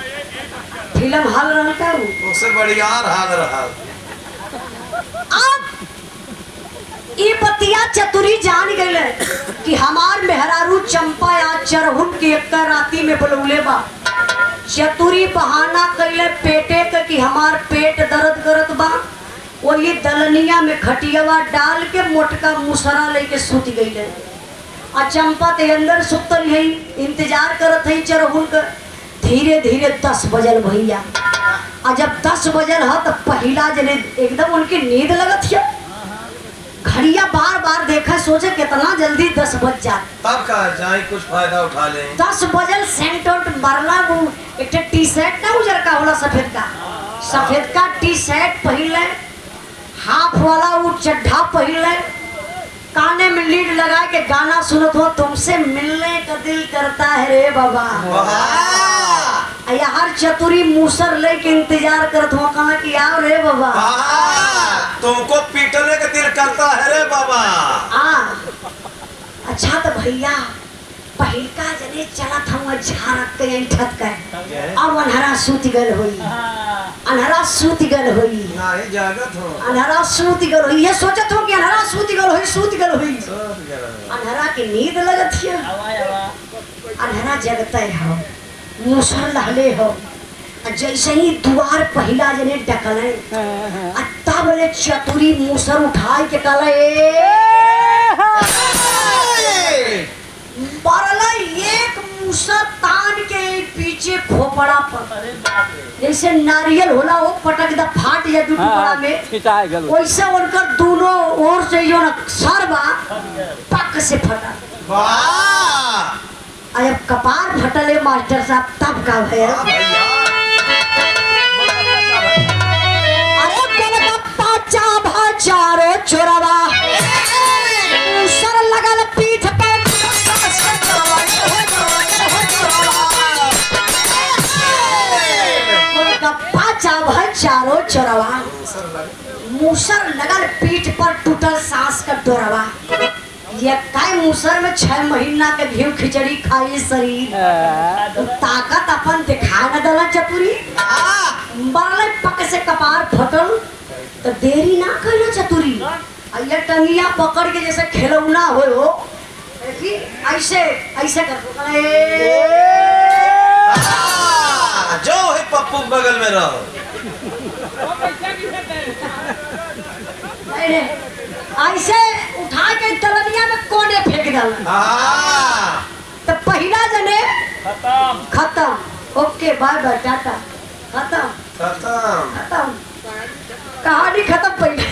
फिल्म हल रहल का उससे बढ़िया हाल रहा अब ई बतिया चतुरी जान गए कि हमार मेहरारू चंपा या चरहुन के एक राती में बुलौले बा चतुरी बहाना कैले पेटे के कि हमार पेट दर्द करत बा वही दलनिया में खटियावा डाल के मोटका मुसरा लेके सूत गई आ चंपा ते अंदर सुतल है इंतजार करत है चरहुन का धीरे धीरे 10 बजल भैया आ जब 10 बजल है तो पहला जने एकदम उनकी नींद लगत है घड़िया बार बार देखा सोचे कितना जल्दी 10 बज जाए तब का जाए कुछ फायदा उठा ले 10 बजल सेंट आउट मरला वो एक टी शर्ट ना उजर का होला सफेद का टी शर्ट पहले हाफ वाला वो चड्ढा पहले काने में लीड लगा के गाना सुनत हो तुमसे मिलने का दिल करता है रे बाबा हर चतुरी मूसर लेके इंतजार करत हो कहा कि आओ रे बाबा तुमको पीटने का दिल करता है रे बाबा अच्छा तो भैया पहिलका जने चलत हम झारत के ठत के अब अनहरा सूत गल होई अनहरा सूत गल होई नहीं जागत हो अनहरा सूत गल होई ये सोचत हो कि अनहरा सूत गल होई अनहरा की नींद लगत है अनहरा जगते हो मूसर लहले हो जैसे ही द्वार पहला जने डकले तब ले चतुरी मूसर उठाए के कले बरला एक मूसर तान के पीछे खोपड़ा पर जैसे नारियल होला वो पटक दा फाट या दू टुकड़ा में खिंचाए गल वैसे उनकर दोनों ओर से जो ना सरबा पक से फटा वाह अब कपार फटले मास्टर साहब तब का भय अरे गोलगप्पा चाभा चारो चोरवा सर लगल पीठ पे गोलगप्पा चाभा चारो चोरवा मूसर लगल पीठ पर टूटल सांस का डोरवा ये काय मूसर में 6 महीना के घी खिचड़ी खाई शरीर ताकत अपन दिखा न दला चतुरी बरले पक से कपार फटल तो देरी ना कइला चतुरी अइया टंगिया पकड़ के जैसे खिलौना हो देखी ऐसे ऐसे कर जो है पप्पू बगल में रहो ऐसे उठा के तलनिया में कोने फेंक दल तो पहला जने खत्म ओके बाय बाय टाटा खत्म खत्म कहानी खत्म पहले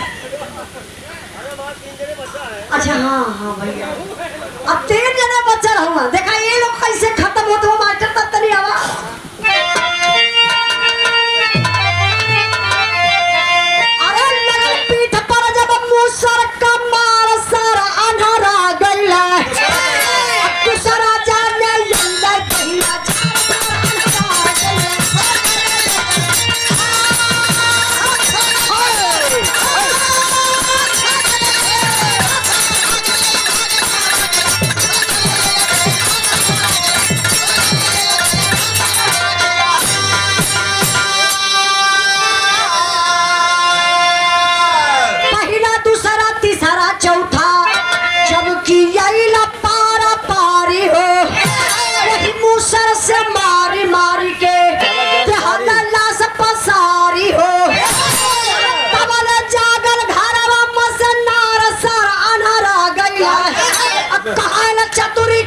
अच्छा हाँ हाँ भैया अब 3 जने बचल हुआ देखा ये लोग कैसे खत्म होते हो मास्टर तब तनी आवा अरे लगल पीठ पर जब मूसर का मार सर अंधारा गइला दूसरा जाने यंदा कहिला चौथा जबकि यही पारा पारी हो वही मूसर से मारी मारी के लाश पसारी हो तबल जागल घरवा मसनार सर अनहरा गइला अब कहां चतुरी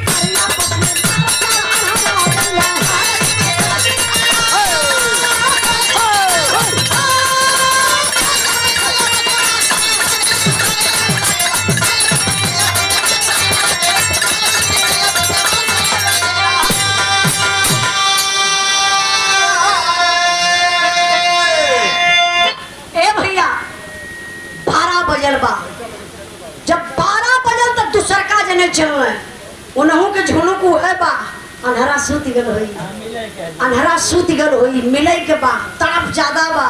जब 12 बजल तो दूसर का जने चल रहे उनहु के झुनु को है बा अंधरा सूत गल होई अंधरा सूत गल होई मिले के बा तड़प ज्यादा बा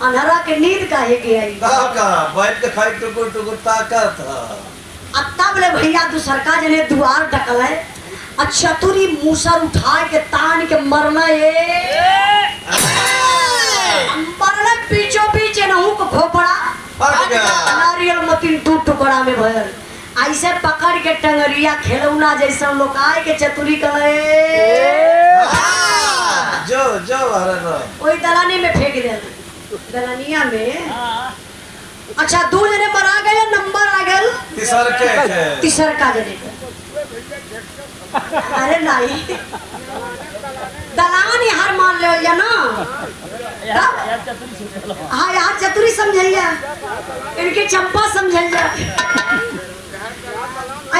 अंधरा के नींद काहे के आई का बैठ के खाई टुकुर टुकुर ताकत अब तब ले भैया दूसर का जने द्वार ढकल है चतुरी मूसर उठा के तान के मरना मरना पीछो पीछे नहु को खोपड़ा नारियल मतीन 2 टुकड़ा में भरल ऐसे पकड़ के टंगरिया खिलौना जैसा लोग आए के चतुरी करे जो जो वही दलानी में फेंक दे दलानिया में अच्छा 2 जने मरा गए नंबर आ गए तीसर का जने अरे नहीं दलान यार मान ले या ना हाँ यार चतुरी समझैया इनके चंपा समझैया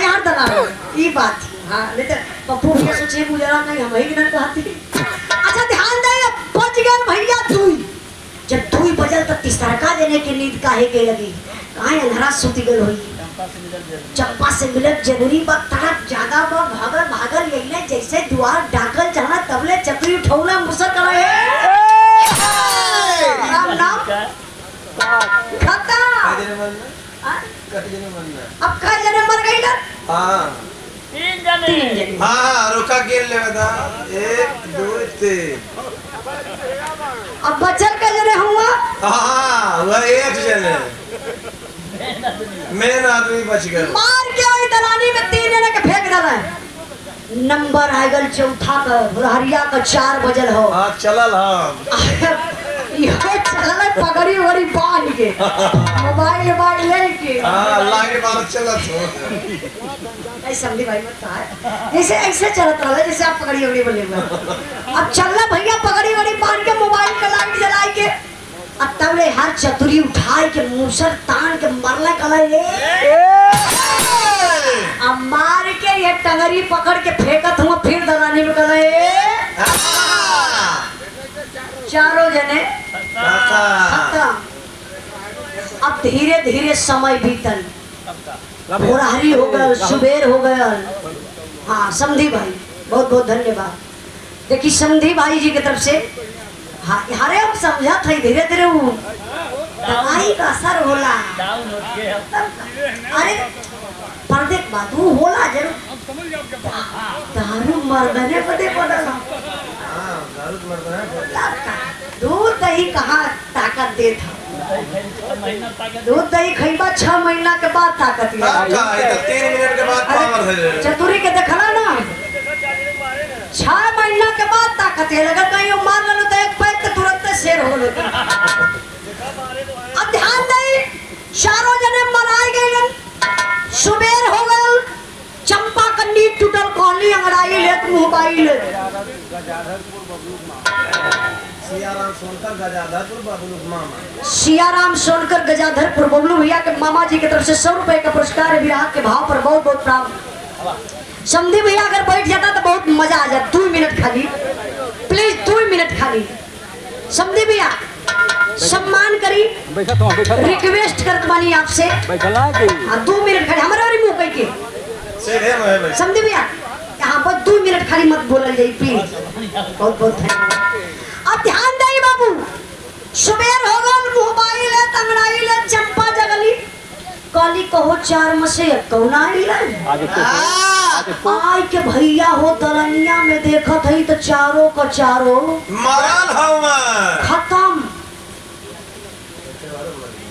यार दलान ये बात हाँ नहीं तो पप्पू भैया सोचे गुजरा नहीं हम ही ना कहती अच्छा ध्यान दे बच गए भैया 2 जब 2 बजल तो तीसरका देने की नींद काहे के लगी कहाँ अंधरा सुती गल हुई चंपा से मिलत जरूरी बात तड़प ज्यादा बा भागल भागल यही ना जैसे द्वार डाकल जाना तबले चतुरी उठौला मुसर करे राम नाम खत्म अब का जने मर गई ना हां 3 जने हां रुका गिन ले बता 1 2 3 अब बचल के जने हुआ हां वो 1 जने मेन आदमी बच गए मार के वही दलानी में 3 जने के फेंक दला नंबर आएगल चौथा का बुढ़हरिया का 4 बजल हो हाँ चलल हम ये चलल पगड़ी वगड़ी बांध के मोबाइल लेके हाँ लागे बार चलत हो ऐसे समझी भाई मत है जैसे ऐसे चलत रहा जैसे आप पगड़ी वगड़ी बोले अब चलना भैया पगड़ी वगड़ी बांध के मोबाइल का लाइट जलाए के अब तब ले हर चतुरी उठाए के मूसर तान के मरले कले अब मार के ये टंगरी पकड़ के फेंकत हुआ फिर दलानी में कले चारों जने खत्म। अब धीरे धीरे समय बीतल भोरहरी हो गया सुबेर हो गया। हाँ समधी भाई बहुत बहुत धन्यवाद। देखिए समधी भाई जी की तरफ से हाँ अरे हम समझा था धीरे धीरे वो दवाई का असर होला अरे पर्दे के बाद वो होला जरूर दारू मर्दने बदे पड़ला दूध दही कहाँ ताकत दे था दूध दही खइबा 6 महीना के बाद ताकत का 3 मिनट के बाद पावर हो जाए चतुरी के देखला ना 6 महीना के बाद ताकत है अगर कहीं मार लो तो एक पैर तो तुरंत शेर हो लो अब ध्यान दे चारों जने मराए गए सुबेर हो गए चंपा कन्नी टूटल कॉली अंगड़ाई लेत मोबाइल सियाराम सोनकर गजाधरपुर बबलू भैया के मामा जी की तरफ से 100 रुपए का पुरस्कार विराट के भाव पर बहुत बहुत प्राप्त। समधी भैया अगर बैठ जाता तो बहुत मजा आ जाता 2 मिनट खाली प्लीज 2 मिनट खाली समधी भैया सम्मान करी रिक्वेस्ट करत बानी आपसे हाँ 2 मिनट खाली हमारे वाली मुंह कह के समझे भैया यहाँ पर 2 मिनट खाली मत बोलल जाई प्लीज बहुत बहुत धन्यवाद। अब ध्यान दे बाबू सुबेर हो गल मोबाइल है तंगड़ाई ले चंपा जगली काली कहो 4 मसे कौन आई ले आई के भैया हो दलनिया में देखत हई तो चारों का चारों मरल हवा खत्म।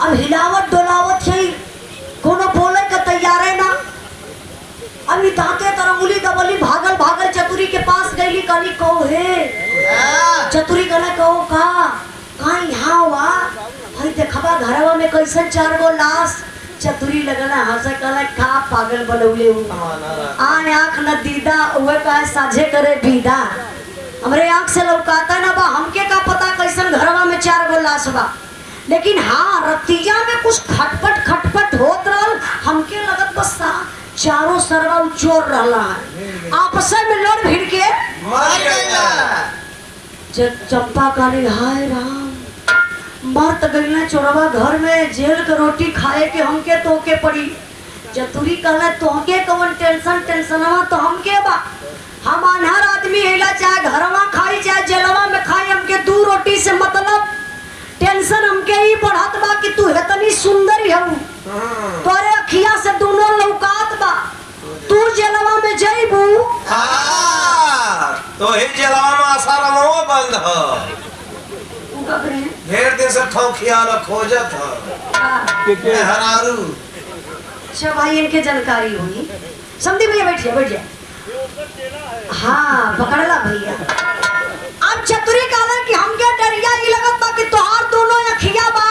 अब हिलावत डोलावत है कोनो बोले का तैयार है ना अभी दांते तर उंगली दबली भागल भागल चतुरी के पास गईली काली कहो हे चतुरी कहला कहो का यहाँ हुआ भाई देखबा घरवा में कैसन 4 गो लाश चतुरी लगला हंसे कहला का पागल बनौले हूँ आय आँख न दीदा उहे कहे साझे करे बीदा हमरे आँख से लौकाता ना बा हमके का पता कैसन घरवा में 4 गो लाश बा लेकिन हाँ रतिया में कुछ खटपट होत रहल हमके लगत बस चारों सरवा चोर रहला है आपस में लड़ भिड़ के मर गईला जब चंपा काली हाय राम मर त गईला चोरवा घर में जेल के रोटी खाए के हमके तोके पड़ी चतुरी कहला तोके कौन टेंशनवा तो हमके बा हम अनहर आदमी हैला चाहे घरवा खाई चाहे जेलवा में खाई हमके 2 रोटी से मतलब टेंशन हमके ही बढ़त बा कि तू इतनी सुंदर हऊ तोरे अखिया से दोनों लौकात बा तू जेलवा में जइबू तो ही जेलवा में आसारामो बंद ह ढेर दिन से ठौकिया ल खोजत ह हरारू अच्छा भाई इनके जानकारी होगी समझी भैया बैठ जा हाँ पकड़ला भैया अब चतुरी कहला कि हमके डरिया ई लगत बा कि तोहार दोनों अखिया बा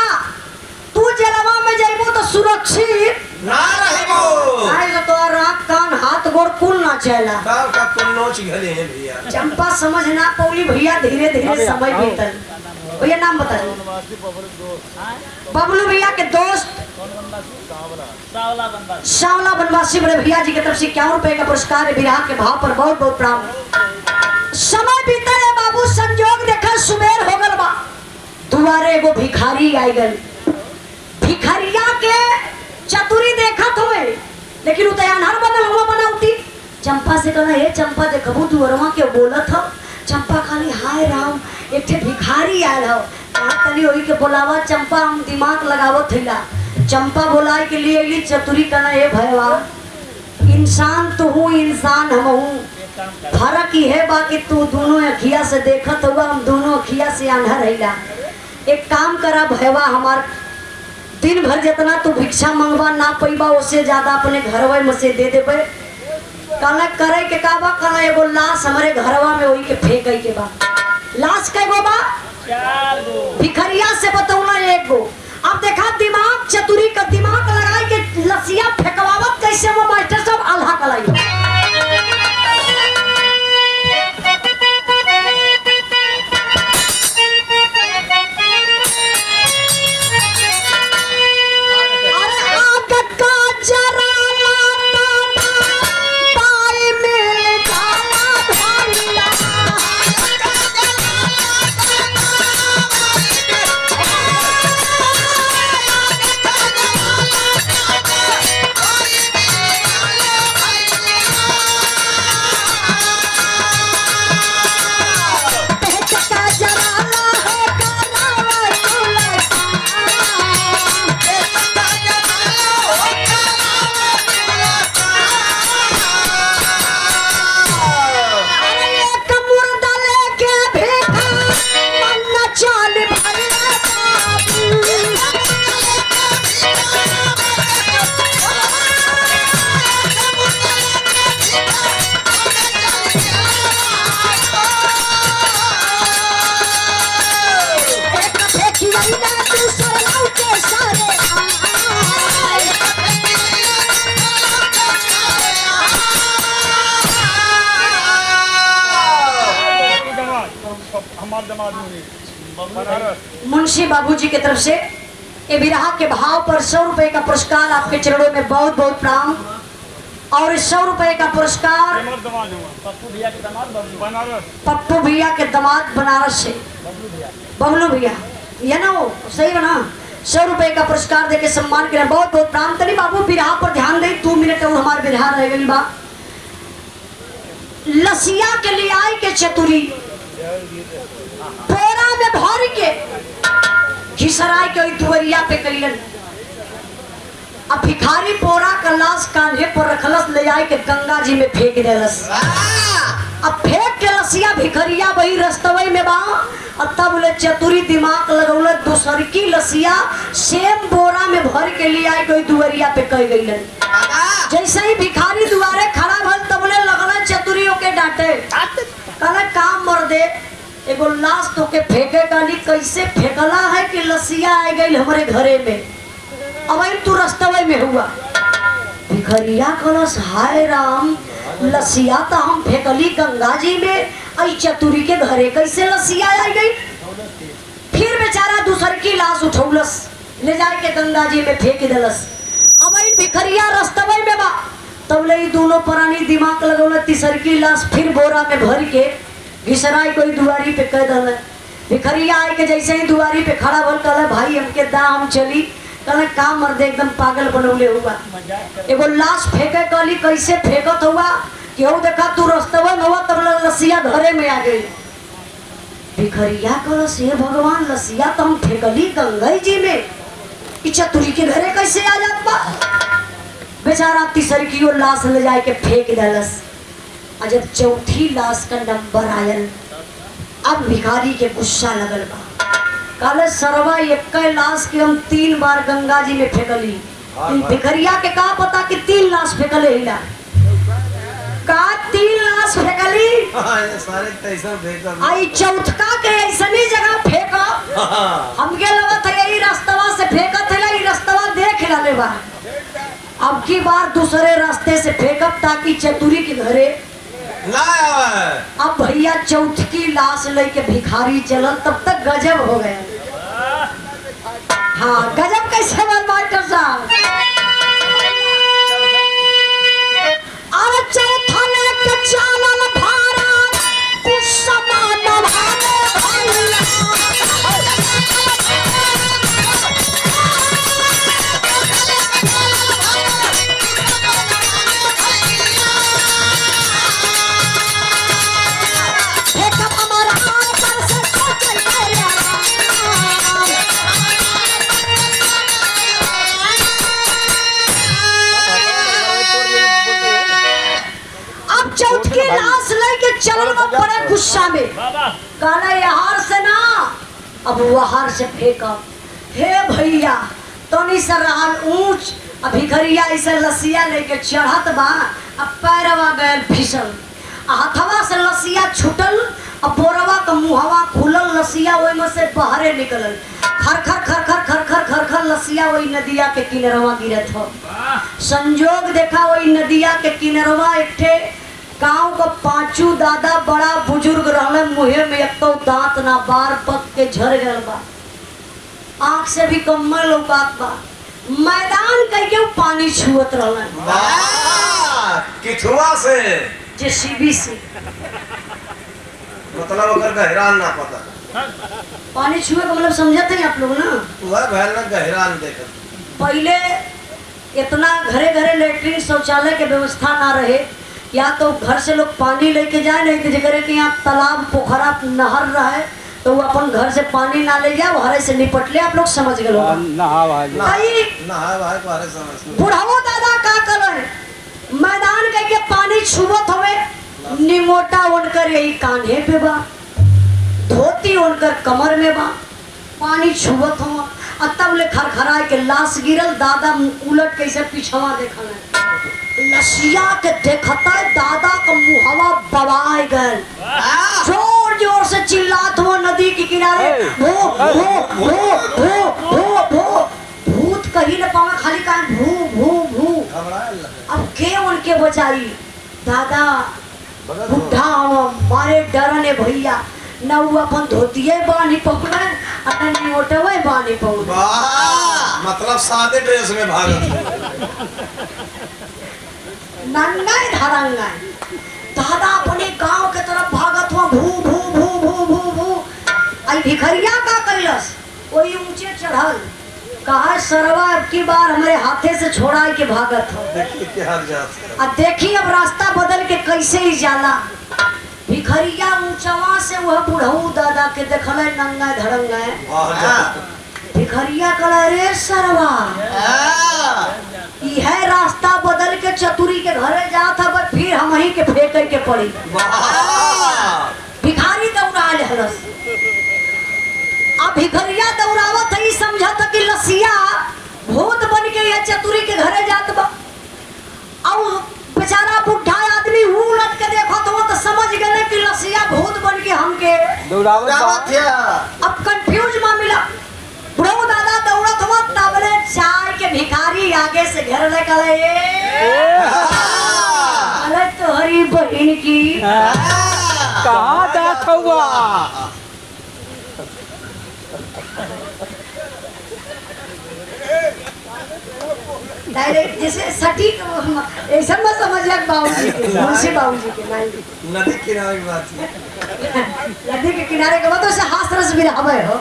तू जेलवा में जइबू तो सुरक्षित ना रहिबो आए तो तोर आँख कान हाथ गोड़ कुल ना चला काल का कुल नोच घले हैं भैया चंपा समझ ना पौली भैया धीरे धीरे समय बीतल भैया नाम बता बबलू भैया के दोस्त सावला बनवासी बड़े भैया जी की तरफ से 51 रुपए का पुरस्कार विराट के भाव पर बहुत बहुत प्राप्त। समय बीतल है बाबू संजोग देखा सुबेर हो गल बा दुआरे एगो भिखारी आई गल भिखारिया के चतुरी देखत हुए लेकिन उ तैयार बनल हुआ बनाउती चंपा से कहला हे चंपा देखबू दुअरवा के बोलत ह चंपा खाली हाय राम एक ठे भिखारी आयल हो तनी ओही के बोलावा चंपा हम दिमाग लगावत हइला चंपा बुलाए के लिए अली चतुरी कहना हे भैया इंसान तो हूँ इंसान हम हूँ फर्क ही है बाकी तू दोनों अखिया से देखत हुआ हम दोनों अखिया से अंधा रहिला एक काम करा भैया हमार दिन भर जितना तू भिक्षा मंगवा ना पैबा उससे ज्यादा अपने घरवे में से दे देबे कहला करे के का बा, कहला एगो लाश हमारे घरवा में वही के फेंकई के बा। लाश कईगो बा? 4 गो। भिखरिया से बतौला 1 गो। अब देखा दिमाग चतुरी का दिमाग लगाई के लसिया फेंकवावत कैसे वो मास्टर साहब आल्हा कलाई। मुंशी बाबूजी की तरफ से ये विराह के भाव पर 100 रुपए का पुरस्कार आपके चरणों में बहुत बहुत प्रणाम। और 100 रुपए का पुरस्कार पप्पू भैया के दामाद बनारस। पप्पू भैया के दामाद बनारस से बबलू भैया, ये ना वो सही बना। 100 रुपए का पुरस्कार देके सम्मान के लिए बहुत बहुत प्रणाम। तनी बाबू विराह पर ध्यान दे, 2 मिनट और हमारे विराह रह गई बा। लसिया के लिए आई के चतुरी पोरा में भर के घिसराय के दुवरिया पे कैलन। अब भिखारी पोरा का लाश कान्हे पर रखलस, ले जाए के गंगा जी में फेंक देलस। अब फेंक के लसिया भिखरिया वही रस्तवई में बा। अब तब ले चतुरी दिमाग लगौल, दूसर की लसिया सेम बोरा में भर के ले आए कोई दुवरिया पे कह गईलन। जैसे ही भिखारी दुआरे खड़ा भल तब ले लगल चतुरियों के डांटे, कहला काम मर दे, एगो लाश तो के फेंके गाली कैसे फेंकला है कि लसिया आ गई हमारे घरे में। अब तू रस्तवे में हुआ। भिखरिया कलश हाय राम, लसिया तो हम फेंकली गंगा जी में, आई चतुरी के घरे कैसे लसिया आ गई। फिर बेचारा दूसर की लाश उठौलस, ले जाए के गंगा जी में फेंक दिलस। अब भिखरिया रस्तवे में बा, तब ले दोनों प्राणी दिमाग लगौल, तीसर की लाश फिर बोरा में भर के घिसराई कोई दुआरी पे कह दल। भिखरिया आए के जैसे ही दुआरी पे खड़ा भल, कहला भाई हमके दा हम चली। कहला काम मर्दे एकदम पागल बनौले हुआ, एगो लाश फेंके कहली कैसे फेंकत हुआ कि हो देखा तू रस्तवा में हुआ तब लसिया घरे में आ गई। भिखरिया कहलस हे भगवान, लसिया तो हम फेंकली गंगा जी में, चतुरी के घरे कैसे आ जात बा। बेचारा तीसरी की ओर लाश ले जाए के फेंक दलस। जब चौथी लाश का नंबर आयल, अब भिखारी के गुस्सा लगल बा, कहले सरवा एक लाश के हम 3 बार गंगा जी में फेंकली। भिखरिया के का पता कि 3 लाश फेंकले हिला, का 3 लाश फेंकली। सारे कैसा फेंकल आई चौथका के ऐसनी जगह फेंका, हमके लगत है यही रास्तवा से फेंकत है, यही रास्तवा देख लाले बा। अब की बार दूसरे रास्ते से फेंकब ताकि चतुरी के घरे ना आवे। अब भैया चौथकी लाश लेके भिखारी चलल, तब तक गजब हो गया। हाँ गजब कैसे बन मास्टर साहब। अरे चौथा लेके चलल भारत, कुछ समान भागे भैया। चौथकी लाश लेके चलल में बड़े गुस्सा में, कहला यहाँ से ना अब वहां से फेंका। हे भैया तनी सा रहल ऊंच अब भिखरिया ऐसे लसिया लेके चढ़त बा, अब पैरवा गैल फिसल, हथवा से लसिया छूटल, अब बोरवा का मुहवा खुलल, लसिया ओई में से बाहरे निकलल, खर खर खर खर खर खर खर खर लसिया वही नदिया के किनारवा गिरत हो। संजोग देखा वही नदिया के किनारवा एक ठे गाँव का पांचू दादा बड़ा बुजुर्ग रहले, मुहे में एक तो दांत ना, बार पक के झड़ गल बा, आँख से भी कम्मल लौकात बा, मैदान कह पानी छुअत रहले किथुआ से जेसीबी से, मतलब ओकर गहरान ना पता, पानी छुए का मतलब समझते हैं आप लोग ना। वह भैल ना गहरान देखत। पहले इतना घरे घरे लेटरिन शौचालय के व्यवस्था ना रहे, या तो घर से लोग पानी लेके जाए, नहीं तो जगह के यहाँ तालाब पोखरा नहर रहे तो वो अपन घर से पानी ना ले जाए, हरे से निपट ले। आप लोग समझ गए बुढ़ाओ दादा का करे मैदान कह के पानी छुबत हवे, निमोटा उनकर यही कान्हे पे बा, धोती उनकर कमर में बा, पानी छुबत हवा, तब ले खरखराए के लाश गिरल, दादा उलट कैसे पिछवा देखल, लसिया के देखता दादा का मुहवा दबाए गए, जोर जोर से चिल्लात हुआ नदी के किनारे, भू भू भू भू भू भू, भूत कहीं न पावे, खाली कहा भू भू भू। अब के उनके बचाई, दादा बुढ़ा मारे डरने भैया, न वो अपन धोतिए बानी पकड़े, अपन मोटवे बानी पकड़े, मतलब सादे ड्रेस में भागत नंगाई धरंगाई। दादा अपने गांव के तरफ भागत हुआ, भू भू भू भू भू भू। आई भिखरिया का कैलस वही ऊंचे चढ़ल, कहा सरवा अब की बार हमारे हाथे से छोड़ा के भागत हो। अब देखी अब रास्ता बदल के कैसे ही जाला। भिखरिया ऊंचवा से वह बुढ़ऊ दादा के देखल नंगा धड़ंगा, भिखरिया कला रे सरवा यह रास्ता बदल के चतुरी के घरे जाता, बस फिर हम ही के फेंके के पड़ी। भिखारी दौड़ा लेहलस, अब भिखरिया दौड़ावत है, समझत कि लसिया भूत बन के ये चतुरी के घरे जात बा। और बेचारा बुढ़ा आदमी उलट के देखत हो तो समझ गए कि लसिया भूत बन के हमके दौड़ावत है। अब कंफ्यूज मा मिला, बुढ़ऊ दादा दौड़त हुआ, तबले चाय के भिखारी आगे से घर ले गए, अरे तोहरी बहन की कहाँ जात हुआ? डायरेक्ट जैसे सटीक ऐसा मत समझिए बाबूजी के, मुंशी बाबूजी के नहीं, नदी किनारे की बात है, नदी के किनारे के मतलब से हाथ रस भी हमें हो।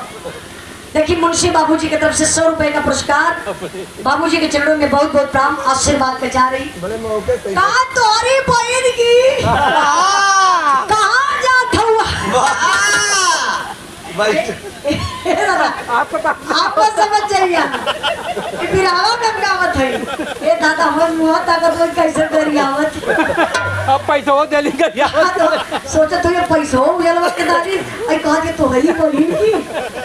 देखिए मुंशी बाबूजी की तरफ से 100 रुपए का पुरस्कार, बाबूजी के चरणों में बहुत बहुत प्रणाम, आशीर्वाद के चाह रही। कहाँ तोरी बहन की कहाँ जात हुआ? आपको समझ चाहिए बिरावा गंगावत है ये दादा, हम मुँह ताकत कैसे दरियावत अब पैसा हो दिल्ली तो सोचा तो ये पैसा हो गया वक्त दादी, आई कहा कि तो है ही बहन की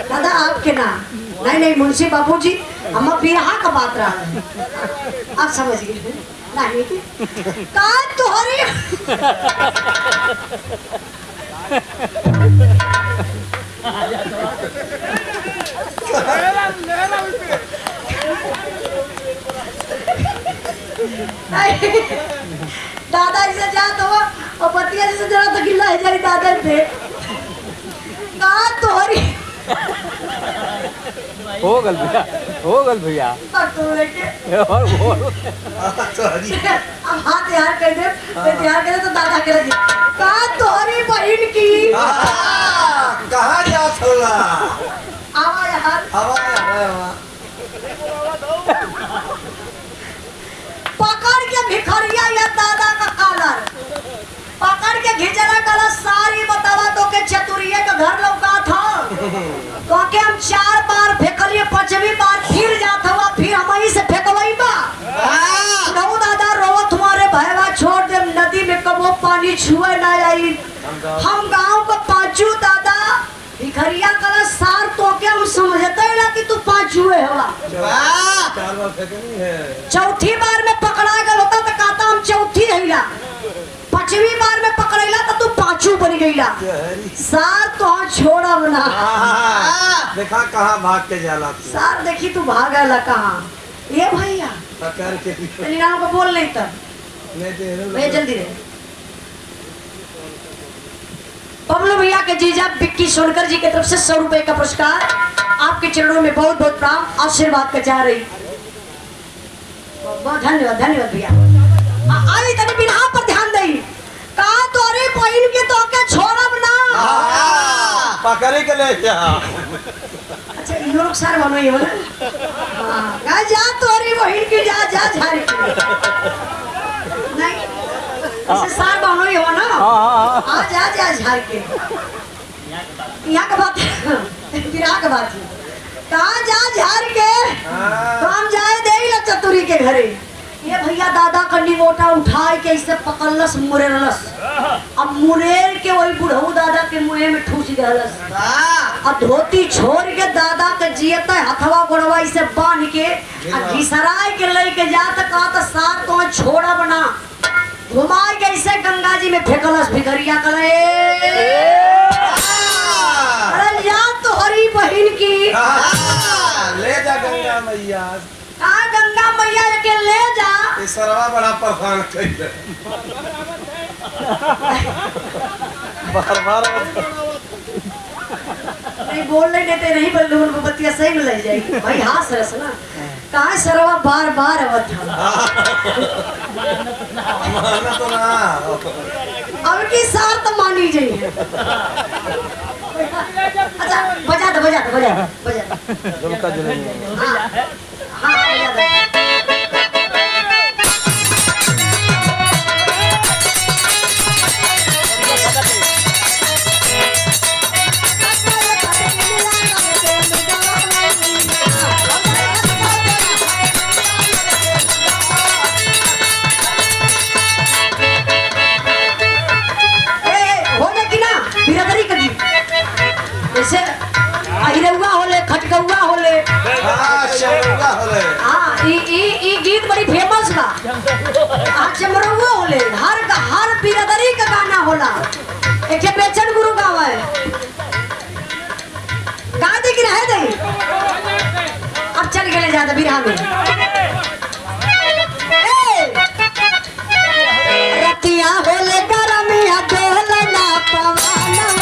दादा आपके नाम नहीं नहीं मुंशी बाबूजी, हम बिरहा का बात रहा है, आप समझ गए नहीं कहा तुम्हारी दादा इसे जात हुआ और बतिया से जरा तो गिल्ला है जारी दादा थे कहा तोहरी हो गल भैया, हो गल भैया, अब हाथ यार कर दे, तैयार करे तो दादा के लगे कहा तोहरी बहन की कहाँ जात होला? आवा यार पकड़ के भिखरिया या दादा का कॉलर पकड़ के घिचरा कला सारी बतावा तो के चतुरिये का घर लौका था तो के हम 4 बार फेंकलिए, 5वीं बार फिर जात हुआ, फिर हम ही से फेंकवाई बा नौ दादा रोवत तुम्हारे भैया छोड़ दे नदी में कबो पानी छुए ना आई। हम गांव का पांचू दादा भिखरिया कला सार तो के हम समझते ना कि तू पांचू है हवा 4 बार फेंकनी है। चौथी बार में पकड़ा गल होता तो कहता हम चौथी रहिला, 5वीं बार में पकड़ैला तो तू 5वीं बन गईला। सार तो छोड़ब ना। देखा कहाँ भाग के जाला तू। सार देखी तू भागला कहाँ। ये भैया पकड़ के तेरी नाम को बोल नहीं तब ले दे वे जल्दी रे। पबलू भैया के जीजा विक्की सोनकर जी की तरफ से 100 रुपए का पुरस्कार आपके चरणों में बहुत बहुत प्रणाम आशीर्वाद का चाह रही। बहुत धन्यवाद धन्यवाद भैया। आई तनी बिना पर ध्यान दई कहा तोरे बहन के तो के छोड़ब ना। पकड़े के ले जा। अच्छा इन लोग सार बनो ये बोले हां जा तोरी बहन की जा जा झाड़ी नहीं ऐसे सार बनो ये हो ना। आ जा जा झाड़ के यहाँ का बात बिरा का बात कहाँ जा झाड़ के तो हम जाए दे चतुरी के घरे। ये भैया दादा का निमोटा उठाए के इसे पकड़लस मुरेरलस। अब मुरेर के वही बुढ़ऊ दादा के मुँह में ठूस दहलस। अब धोती छोड़ के दादा के जियता हथवा गोड़वा इसे बांध के घिसराए के लेके जात कहा तो साथ तो छोड़ा बना घुमाए के इसे गंगा जी में फेंकलस भिखरिया कले। अरे या तो हरी बहन की ले जा गंगा मैया। कहा गंगा मैया के ले जा। ये सरवा बड़ा परेशान कर बार नहीं बोल नहीं देते नहीं बोल लोगों को बतिया सही में ले जाएगी भाई। हाथ सरस ना कहा सरवा बार बार अवध माना तो ना अब की सार तो मानी जाइए। अच्छा बजा दो बजा दो बजा बजा झुमका झुलेंगे। हाँ हाँ बजा दो। जैसे अहिरौआ होले खटकौआ होले। हां चमरौआ होले। हां ई गीत बड़ी फेमस बा। हां चमरौआ होले हर बिरदरी का गाना होला। एक बेचन गुरु गावा है का देख रहे दे। अब चल गए ज्यादा बिरहा में रतिया होले गरमिया डोलना पवनवा।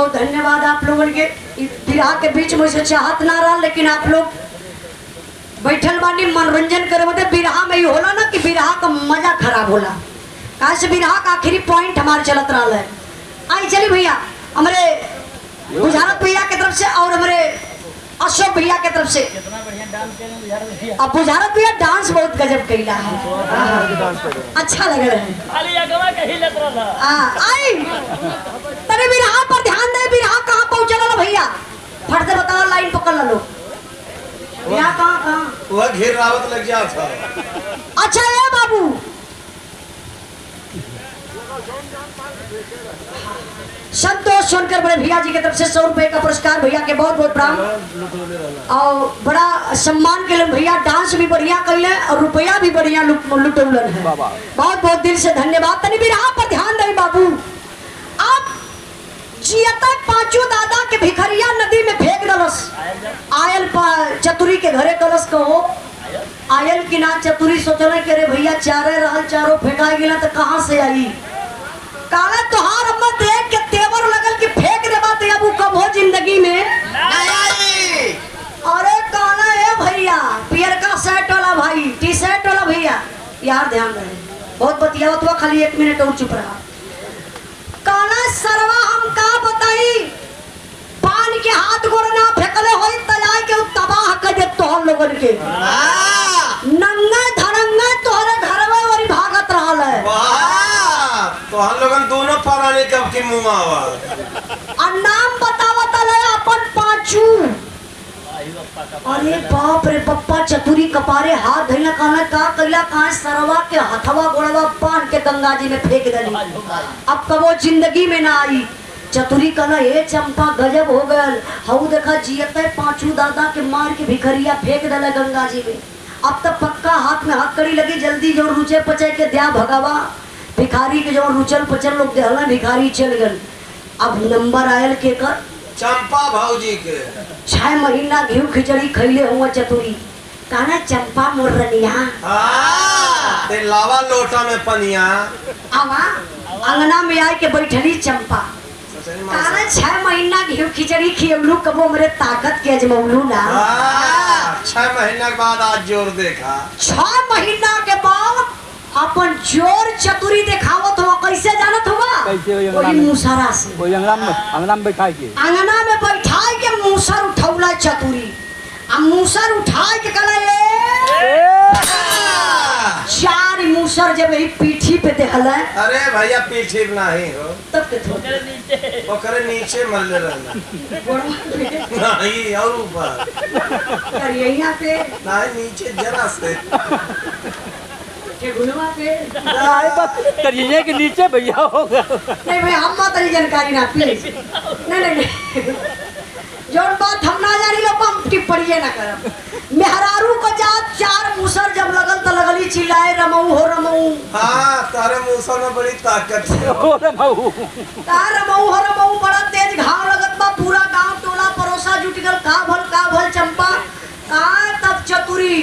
बहुत धन्यवाद आप लोगों के। बिरहा के बीच में से चाहत ना रहा, लेकिन आप लोग बैठल बानी मनोरंजन करे बदे। बिरहा में ही होला ना कि बिरहा का मजा खराब होला, कहा से बिरहा का आखिरी पॉइंट हमारे चलत रहा है। आई चली भैया हमारे बुझारत भैया की तरफ से और हमारे अशोक भैया की तरफ से। कितना बढ़िया डांस करें बुझारत भैया। अब बुझारत भैया डांस बहुत गजब कैला है, अच्छा लग रहा है। खाली अगवा के ही लग रहा था। आई तने बिरहा पर ध्यान दे। बिरहा कहाँ पहुंचल लो भैया, फट से बताओ, लाइन पकड़ लो। बिरहा कहाँ? वह घेर रावत लग गया था। अच्छा है बाबू, संतोष सोनकर बड़े भैया जी की तरफ से 100 रुपए का पुरस्कार, भैया के बहुत बहुत प्रणाम। और बड़ा सम्मान के लिए भैया डांस भी बढ़िया कैले और रुपया भी बढ़िया लुटौलन है। बहुत बहुत दिल से धन्यवाद। तनी बिरहा पर ध्यान दे बाबू। आप जियता पांचों दादा के भिखरिया नदी में फेंक दलस। आयल चतुरी के घरे कलश कहो आयल की ना चतुरी सोचले के रे भैया चारे रहल, चारों फेंका गिला तो कहाँ से आई। काला तोहार अम्मा देख के तेवर लगल कि फेंक देबा तो अब कब हो जिंदगी में नहीं आई। अरे काला है भैया पियर का शर्ट वाला भाई, टी शर्ट वाला भैया, यार ध्यान रहे। बहुत बतियावत हुआ, खाली 1 मिनट और चुप रहा। काला सरवा हम का बताई, पान के हाथ गोड़ ना फेंकले होई तलाई के तबाह कर दे तोहर लोगन के। नंगा धरंगा तोहरे घरवा वरी भागत रहल है। तो हम लोगन दोनों पराने कब की मुँह आवा। नाम बतावत है अपन पांचू। अरे बाप रे पप्पा, चतुरी कपारे हाथ धइला कहला का कैला कहाँ सरवा के हथवा गोड़वा पान के गंगा जी में फेंक दली। अब कबो जिंदगी में ना आई। चतुरी कहला ए चंपा गजब हो गल, हऊ देखा जियते पांचू दादा के मार के भिखरिया फेंक दला गंगा जी में। अब तक पक्का हाथ में हथकड़ी लगी, जल्दी जो रुचे पचे के दिया भगवा। भिखारी के जो रुचल पचल लोग देहला, भिखारी चल गल। अब नंबर आयल के कर चंपा भौजी के 6 महीना घी खिचड़ी खैले हुआ चतुरी। कहना चंपा मोरनिया ते लावा लोटा में पनिया। आवा अंगना में आए के बैठली चंपा। कहना 6 महीना घी खिचड़ी खियलू, कबो मेरे ताकत के अजमौलू ना। 6 महीना के बाद आज जोर देखा। 6 महीना के बाद अपन जोर चतुरी देखावत हुआ। कैसे जानत हुआ? कैसे? कोई मुसरा से कोई अंगना में बैठा के अंगना में बैठाए के मूसर उठौला चतुरी। आ मूसर उठाए के कहला चार मूसर जब ही पीठी पे देखला। अरे भैया पीठी नहीं हो तब के ओकरे नीचे ओकरे नीचे मरले रहना नहीं और ऊपर करिया पे नहीं, नीचे जरा से के गुनवा पे करिए के नीचे भैया होगा। नहीं भाई हम मत जानकारी ना प्लीज। नहीं जोन बात हम ना जानी लो हम टिप्पणिए ना करब। मेहरारू को जात 4 मूसर जब लगल तो लगली चिल्लाए रमऊ हो रमऊ। हाँ तारे मूसर में बड़ी ताकत है। हो रमऊ तार रमऊ हो रमऊ बड़ा तेज घाव लगत बा। पूरा गांव टोला परोसा जुट गल। का भल चंपा का तब चतुरी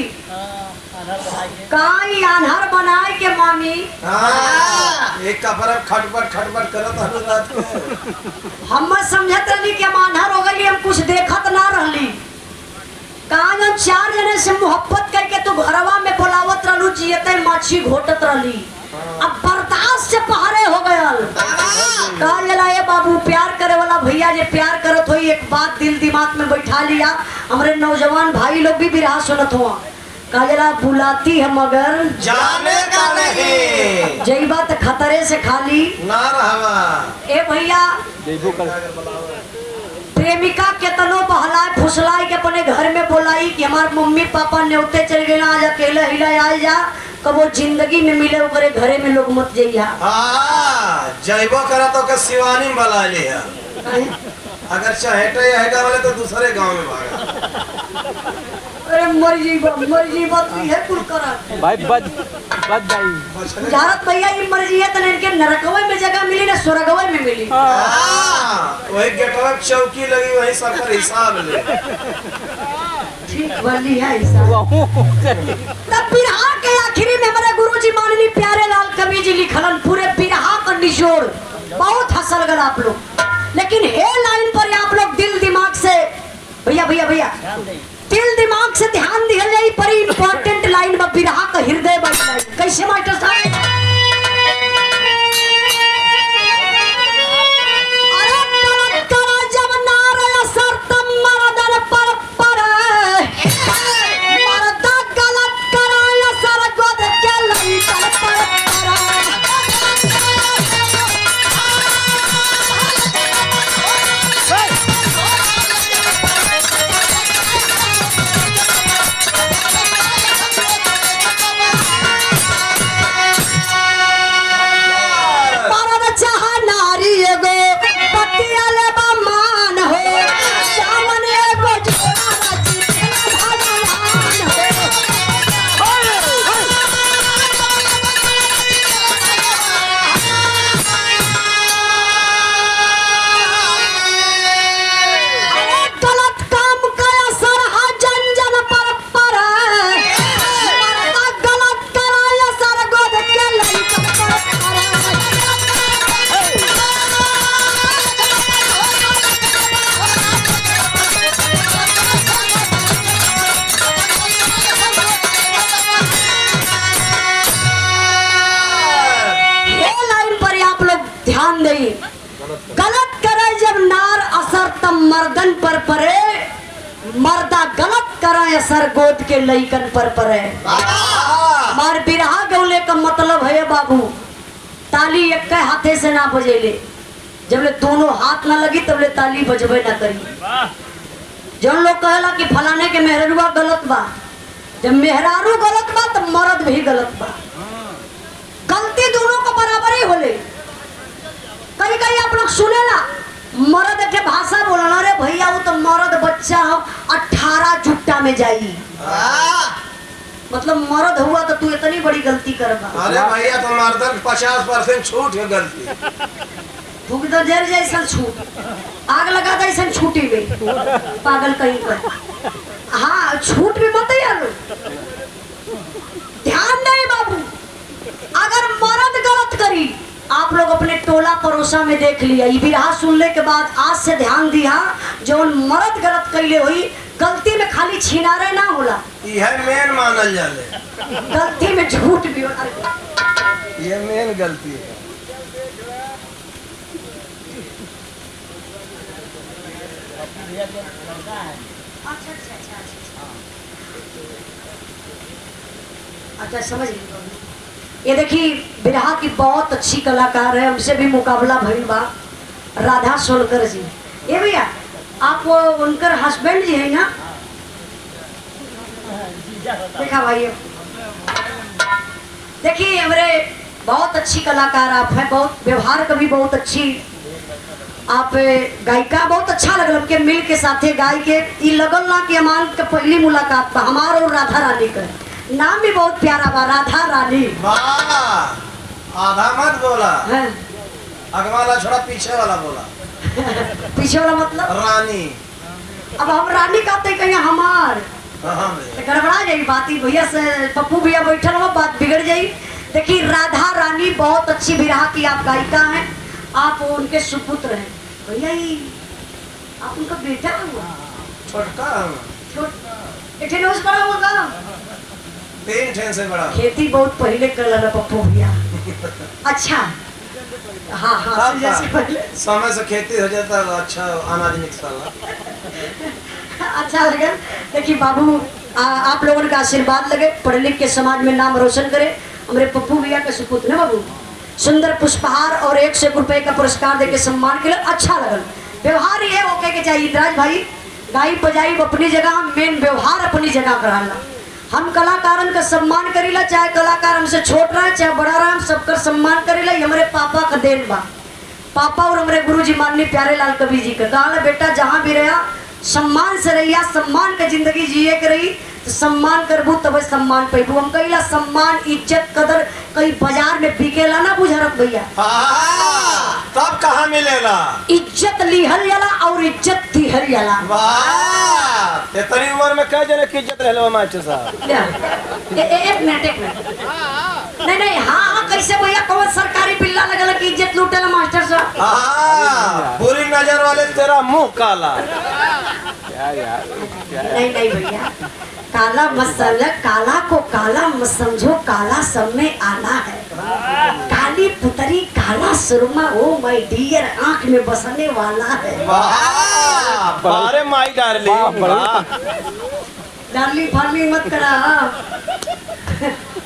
काई आन्हर बनाए के मामी। एक कपड़ा खटपट करत हर रात में। हम समझत रही कि हम आन्हर हो गई, हम कुछ देखत ना रहली। कहा जब 4 जने से मोहब्बत करके तू घरवा में बुलावत रहलू, जियते माछी घोटत रहली। अब बर्दाश्त से पहरे हो गयल। कहा जला ये बाबू प्यार करे वाला भैया जे प्यार करत हो, एक बात दिल दिमाग में बैठा लिया। हमारे नौजवान भाई लोग भी बिरहा सुनत हो। काजला बुलाती है मगर जाने का नहीं। जई बात खतरे से खाली ना रहवा। ए भैया प्रेमिका केतनो बहलाए फुसलाए के अपने घर में बोलाई कि हमार मम्मी पापा न्योते चल गए, आज अकेले हिला आ जा, कबो जिंदगी में मिले ओकरे घरे में लोग मत जइया। जइबो करा तो के शिवानी बुला लिया। अगर चहेटे हेटा वाले तो दूसरे गांव में भागा। अरे मर्जी बात है कुल करा भाई बच जाई। भारत भैया की मर्जी है तो इनके नरकवे में जगह मिली ना स्वर्गवे में मिली। वही गेटवा चौकी लगी, वही सबका हिसाब ले। ठीक वाली है तब बिरहा के आखिरी में हमारे गुरुजी माननीय प्यारे लाल कवि जी लिखलन पूरे बिरहा का निचोड़। बहुत हंसल गल आप लोग, लेकिन हे लाइन ध्यान दई। गलत करे जब नार असर तब मर्दन पर परे, मर्दा गलत करे असर गोद के लइकन पर परे। मार बिरहा गौले का मतलब है बाबू ताली एक हाथे से ना बजेले, जबले दोनों हाथ ना लगी तबले ताली बजबे ना करी। जब लोग कहला कि फलाने के मेहरुआ गलत बा, जब मेहरारू गलत बा तो मर्द भी गलत बा। गलती दोनों को बराबर ही होले। कहीं कहीं आप लोग सुने ना मर्द के भाषा बोलना, रे भैया वो तो मर्द बच्चा हो 18 जुट्टा में जाई, मतलब मर्द हुआ तो तू इतनी बड़ी गलती करबा। अरे भैया तो मर्दन 50% छूट है गलती। तू भी तो जर जैसा छूट, आग लगा दे ऐसा छूटी में पागल कहीं पर। हाँ छूट भी मत यार, ध्यान नहीं बाबू। अगर मर्द गलत करी, आप लोग अपने टोला पड़ोसा में देख लिया, ये बिरहा सुनने के बाद आज से ध्यान दिया, जो मर्द गलत कैले हुई गलती में खाली छिनारे ना होला, यह मेन मानल जाले, गलती में झूठ भी होला। ये मेन गलती है। अच्छा समझ गई। ये देखिए बिरहा की बहुत अच्छी कलाकार है, उनसे भी मुकाबला भइल बा, राधा सोलकर जी। ये भैया आप वो उनकर हस्बैंड जी है ना, देखा भाई। देखिए हमारे बहुत अच्छी कलाकार आप हैं, बहुत व्यवहार कभी बहुत अच्छी, आप गायिका बहुत अच्छा लगल हमके मिल के साथे गाय के। ई लगल ना कि अमान के पहली मुलाकात बा हमार और राधा रानी का। नाम भी बहुत प्यारा बा, राधा रानी। आधा मत बोला, हाँ। अगवाला छोड़ा पीछे वाला बोला। पीछे वाला मतलब रानी। अब हम रानी कहते कहीं हमार हाँ तो गड़बड़ा जाई बात। ही भैया से पप्पू भैया बैठल हो, बात बिगड़ जाई। देखिए राधा रानी बहुत अच्छी बिरहा की आप गायिका हैं, आप उनके सुपुत्र हैं भैया। ही आप उनका बेटा हुआ छोटका एक रोज बड़ा होगा, 3 ठेन से बड़ा। खेती बहुत पहले कर ला पप्पू भैया। अच्छा हाँ हाँ जैसे पहले समय से खेती हो जाता है, अच्छा अनाज निकला। अच्छा लगे। देखिए बाबू आप लोगों का आशीर्वाद लगे, पढ़ लिख के समाज में नाम रोशन करे। हमारे पप्पू भैया का सुपुत्र है बाबू, सुंदर पुष्पहार और 100 रुपए का पुरस्कार देके सम्मान के लिए अच्छा लगल। व्यवहार ये ओके के चाहिए इंद्राज भाई, गाई बजाई अपनी जगह, मेन व्यवहार अपनी जगह कराला। हम कलाकारन का सम्मान करीला, चाहे कलाकार हमसे छोट रहा चाहे बड़ा रहा, हम सबका सम्मान करीला। ये हमारे पापा का देन बा। पापा और हमारे गुरु जी माननीय प्यारे लाल कवि जी का कहा, बेटा जहाँ भी रहा सम्मान से रहिया, सम्मान का जिंदगी जिए के रही तो सम्मान करबू तब सम्मान पैबू। हम कहिला सम्मान इज्जत कदर कहीं बाजार में बिकेला ना बुझरक भैया। तब कहाँ मिलेला? इज्जत लिहल जाला और इज्जत दिहल जाला। वाह, इतनी उम्र में कई जने की इज्जत रहलो मास्टर साहब। एक मिनट नहीं नहीं हाँ कैसे भैया कौन सरकारी पिल्ला लगल की इज्जत लूटेला मास्टर साहब? बुरी नजर वाले तेरा मुंह काला। नहीं नहीं भैया काला मत समझो, काला को काला मत समझो, काला सब में आना है। काली पुतरी काला सुरमा ओ माय डियर आंख में बसने वाला है। बारे माई डार्लिंग, डार्लिंग फार्मिंग मत करा।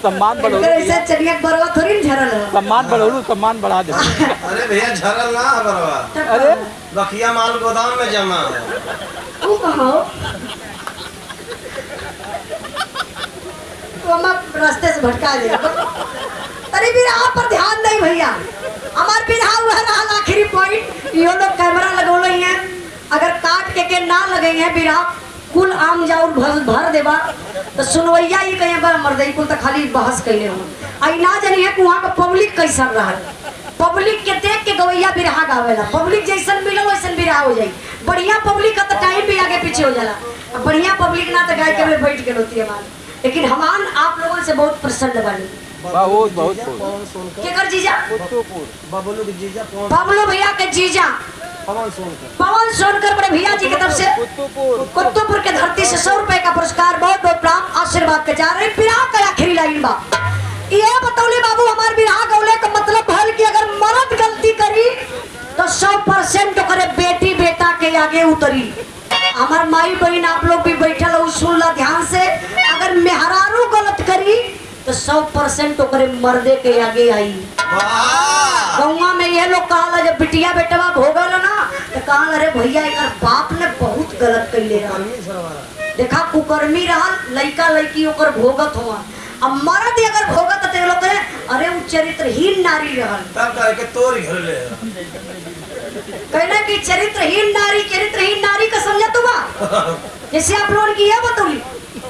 सम्मान बढ़ो, ऐसे चनिया बरवा थोड़ी झरल है। सम्मान बढ़ो, सम्मान बढ़ा दे। अरे भैया झरल ना बरवा, अरे बखिया माल गोदाम में जमा है। तू कहो तो हम रास्ते से भटका दे। अरे बिरहा पर ध्यान नहीं भैया, हमार बिरहा हुआ रहा आखिरी पॉइंट। यो लोग कैमरा लगौले हैं, अगर काट के ना लगे हैं बिरहा कुल आम जाऊर भर देबा तो सुनवैया ही कहीं बा मर्दई कुल तो खाली बहस कैले हो। आई ना जानी है कि वहाँ का पब्लिक कैसा रहा, पब्लिक के देख के गवैया बिरहा गावेला। पब्लिक जैसन मिलो वैसन बिरहा हो जाई। बढ़िया पब्लिक का तो टाइम भी आगे पीछे हो जाला, बढ़िया पब्लिक ना तो गाय के में बैठ के रोती है। लेकिन हमान आप लोगों से बहुत प्रसन्न बनी। बहुत बहुत केकर जीजा? बबलू के जीजा बबलू भैया के जीजा पवन सोनकर बड़े भैया जी की तरफ से कुत्तुपुर के धरती से 100 रुपए का पुरस्कार, बहुत बहुत प्राप्त आशीर्वाद के जा रहे। बिरहा का आखिरी लाइन बा ये बतौले बाबू, हमारे बिरहा गौले का मतलब है कि अगर मर्द गलती करी उतरी। हमार माई बहन आप लोग भी बैठल हो, सुन ला ध्यान से। अगर मेहरारू गलत करी तो 100% ओकरे मर्दे के आगे आई। गौवा में ये लोग कहला जब बिटिया बेटवा भोगल ना तो कहल अरे भैया एकर बाप ने बहुत गलत कैले रहा। देखा कुकर्मी रहा, लड़का लड़की ओकर भोगत हुआ। अब मर्द अगर भोगत तो लोग कहे अरे वो चरित्रहीन नारी रहल। तब कह के तोर घर ले कहना कि चरित्रहीन नारी का समझा तुम। जैसे आप लोगों की यह बतौली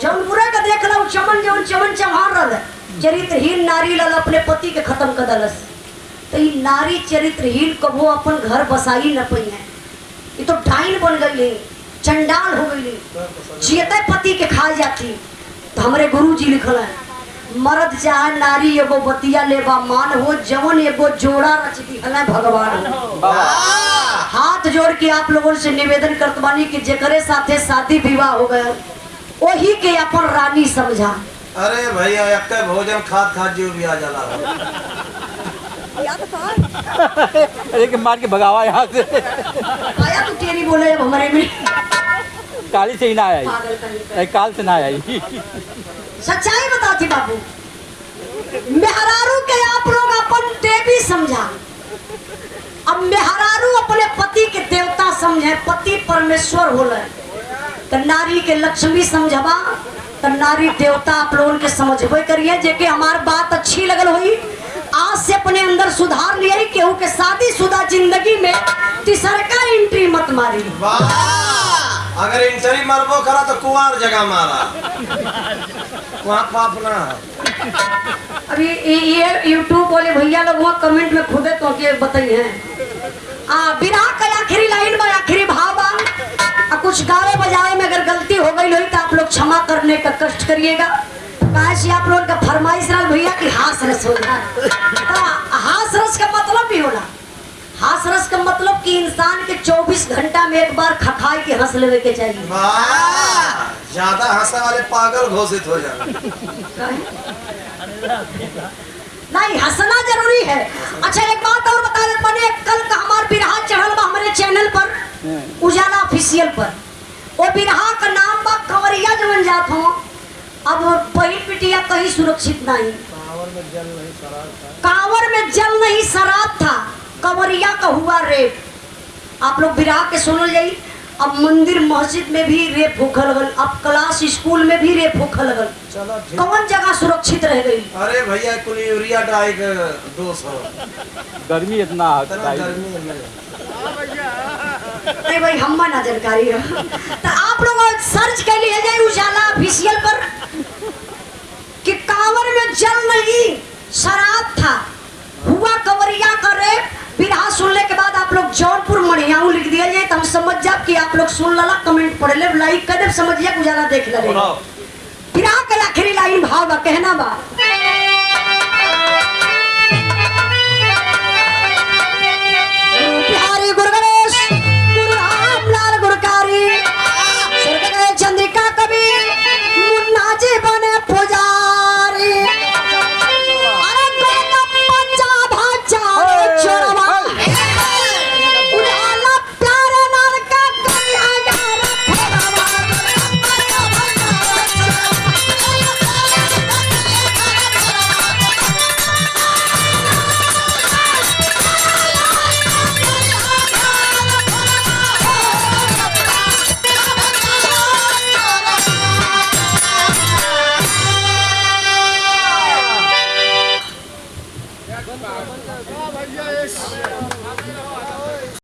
जौनपुरा का देख लो चमन चमार रहा चरित्रहीन नारी लल अपने पति के खत्म कर दलस। तो ये नारी चरित्रहीन कबो अपन घर बसाई न पई है। ये तो डाइन बन गई, चंडाल हो गई, जियते पति के खा जाती। तो हमारे गुरु जी लिखल है मर्द चाहे नारी एगो बतिया लेबा मान हो, जवन एगो जोड़ा रच दिहल है भगवान हो। हाथ जोड़ के आप लोगों से निवेदन करत बानी कि जेकरे साथे शादी विवाह हो गया वही के अपन रानी समझा। अरे भैया एक भोजन खाद जीव भी आ जाला। एक मार के भगावा यहाँ से। आया तू तेरी बोले अब हमारे में काली से ही ना आई, काल से ना आई। सच्चाई बताती बाबू। मेहरारू के आप लोग अपन देवी समझा। अब मेहरारू अपने पति के देवता समझे, पति परमेश्वर होले। तो नारी के लक्ष्मी समझबा तो नारी देवता आप लोगों के समझबे करिए। जेके हमार बात अच्छी लगल हुई आज से अपने अंदर सुधार लिया। केहू के शादीशुदा जिंदगी में तीसरका एंट्री मत मारी। अगर इंटरी मरबो करा तो कुंवार जगह मारा वहाँ पाप ना। अभी ये YouTube वाले भैया लोग वहाँ कमेंट में खुदे तो के बताइए विराह का आखिरी लाइन में आखिरी भाव कुछ गावे बजावे में अगर गलती हो गई हो तो आप लोग क्षमा करने का कष्ट करिएगा। काश आप लोग का फरमाइश रहा भैया कि हास रस हो जाए। हास रस का मतलब भी होला। हास रस का मतलब कि इंसान के 24 घंटा में एक बार खखाई के हंस लेवे के चाहिए। ज्यादा हंसा वाले पागल घोषित हो जाए। नहीं हंसना जरूरी है। अच्छा एक बात और बता देते बने कल का हमार बिरहा चढ़ल बा हमारे चैनल पर उजाला ऑफिशियल पर। वो बिरहा का नाम बा कंवरिया जवन जात हो। अब बहन बिटिया कहीं सुरक्षित नहीं। कांवर में जल नहीं शराब था। कंवरिया का हुआ रेप। आप लोग बिरहा के सुन जाई। अब मंदिर मस्जिद में भी रेप होखे लगल, अब क्लास स्कूल में भी रेप होखे लगल। कौन जगह सुरक्षित रह गई? अरे भैया कुल यूरिया डाई के 200 गर्मी इतना गर्मी नहीं भाई हम ना जानकारी है। तो आप लोग सर्च कर लिए जाए उजाला ऑफिशियल पर कि कांवर में जल नहीं शराब था, हुआ कंवरिया का रेप। बिरहा सुनने के बाद आप लोग जौनपुर मणियाऊ लिख दिया जाए तो हम समझ जाए कि आप लोग सुन लला, कमेंट पढ़ ले, लाइक कर दे, समझ जाए उजाला देख ले। बिरहा का आखिरी लाइन भाव बा कहना बा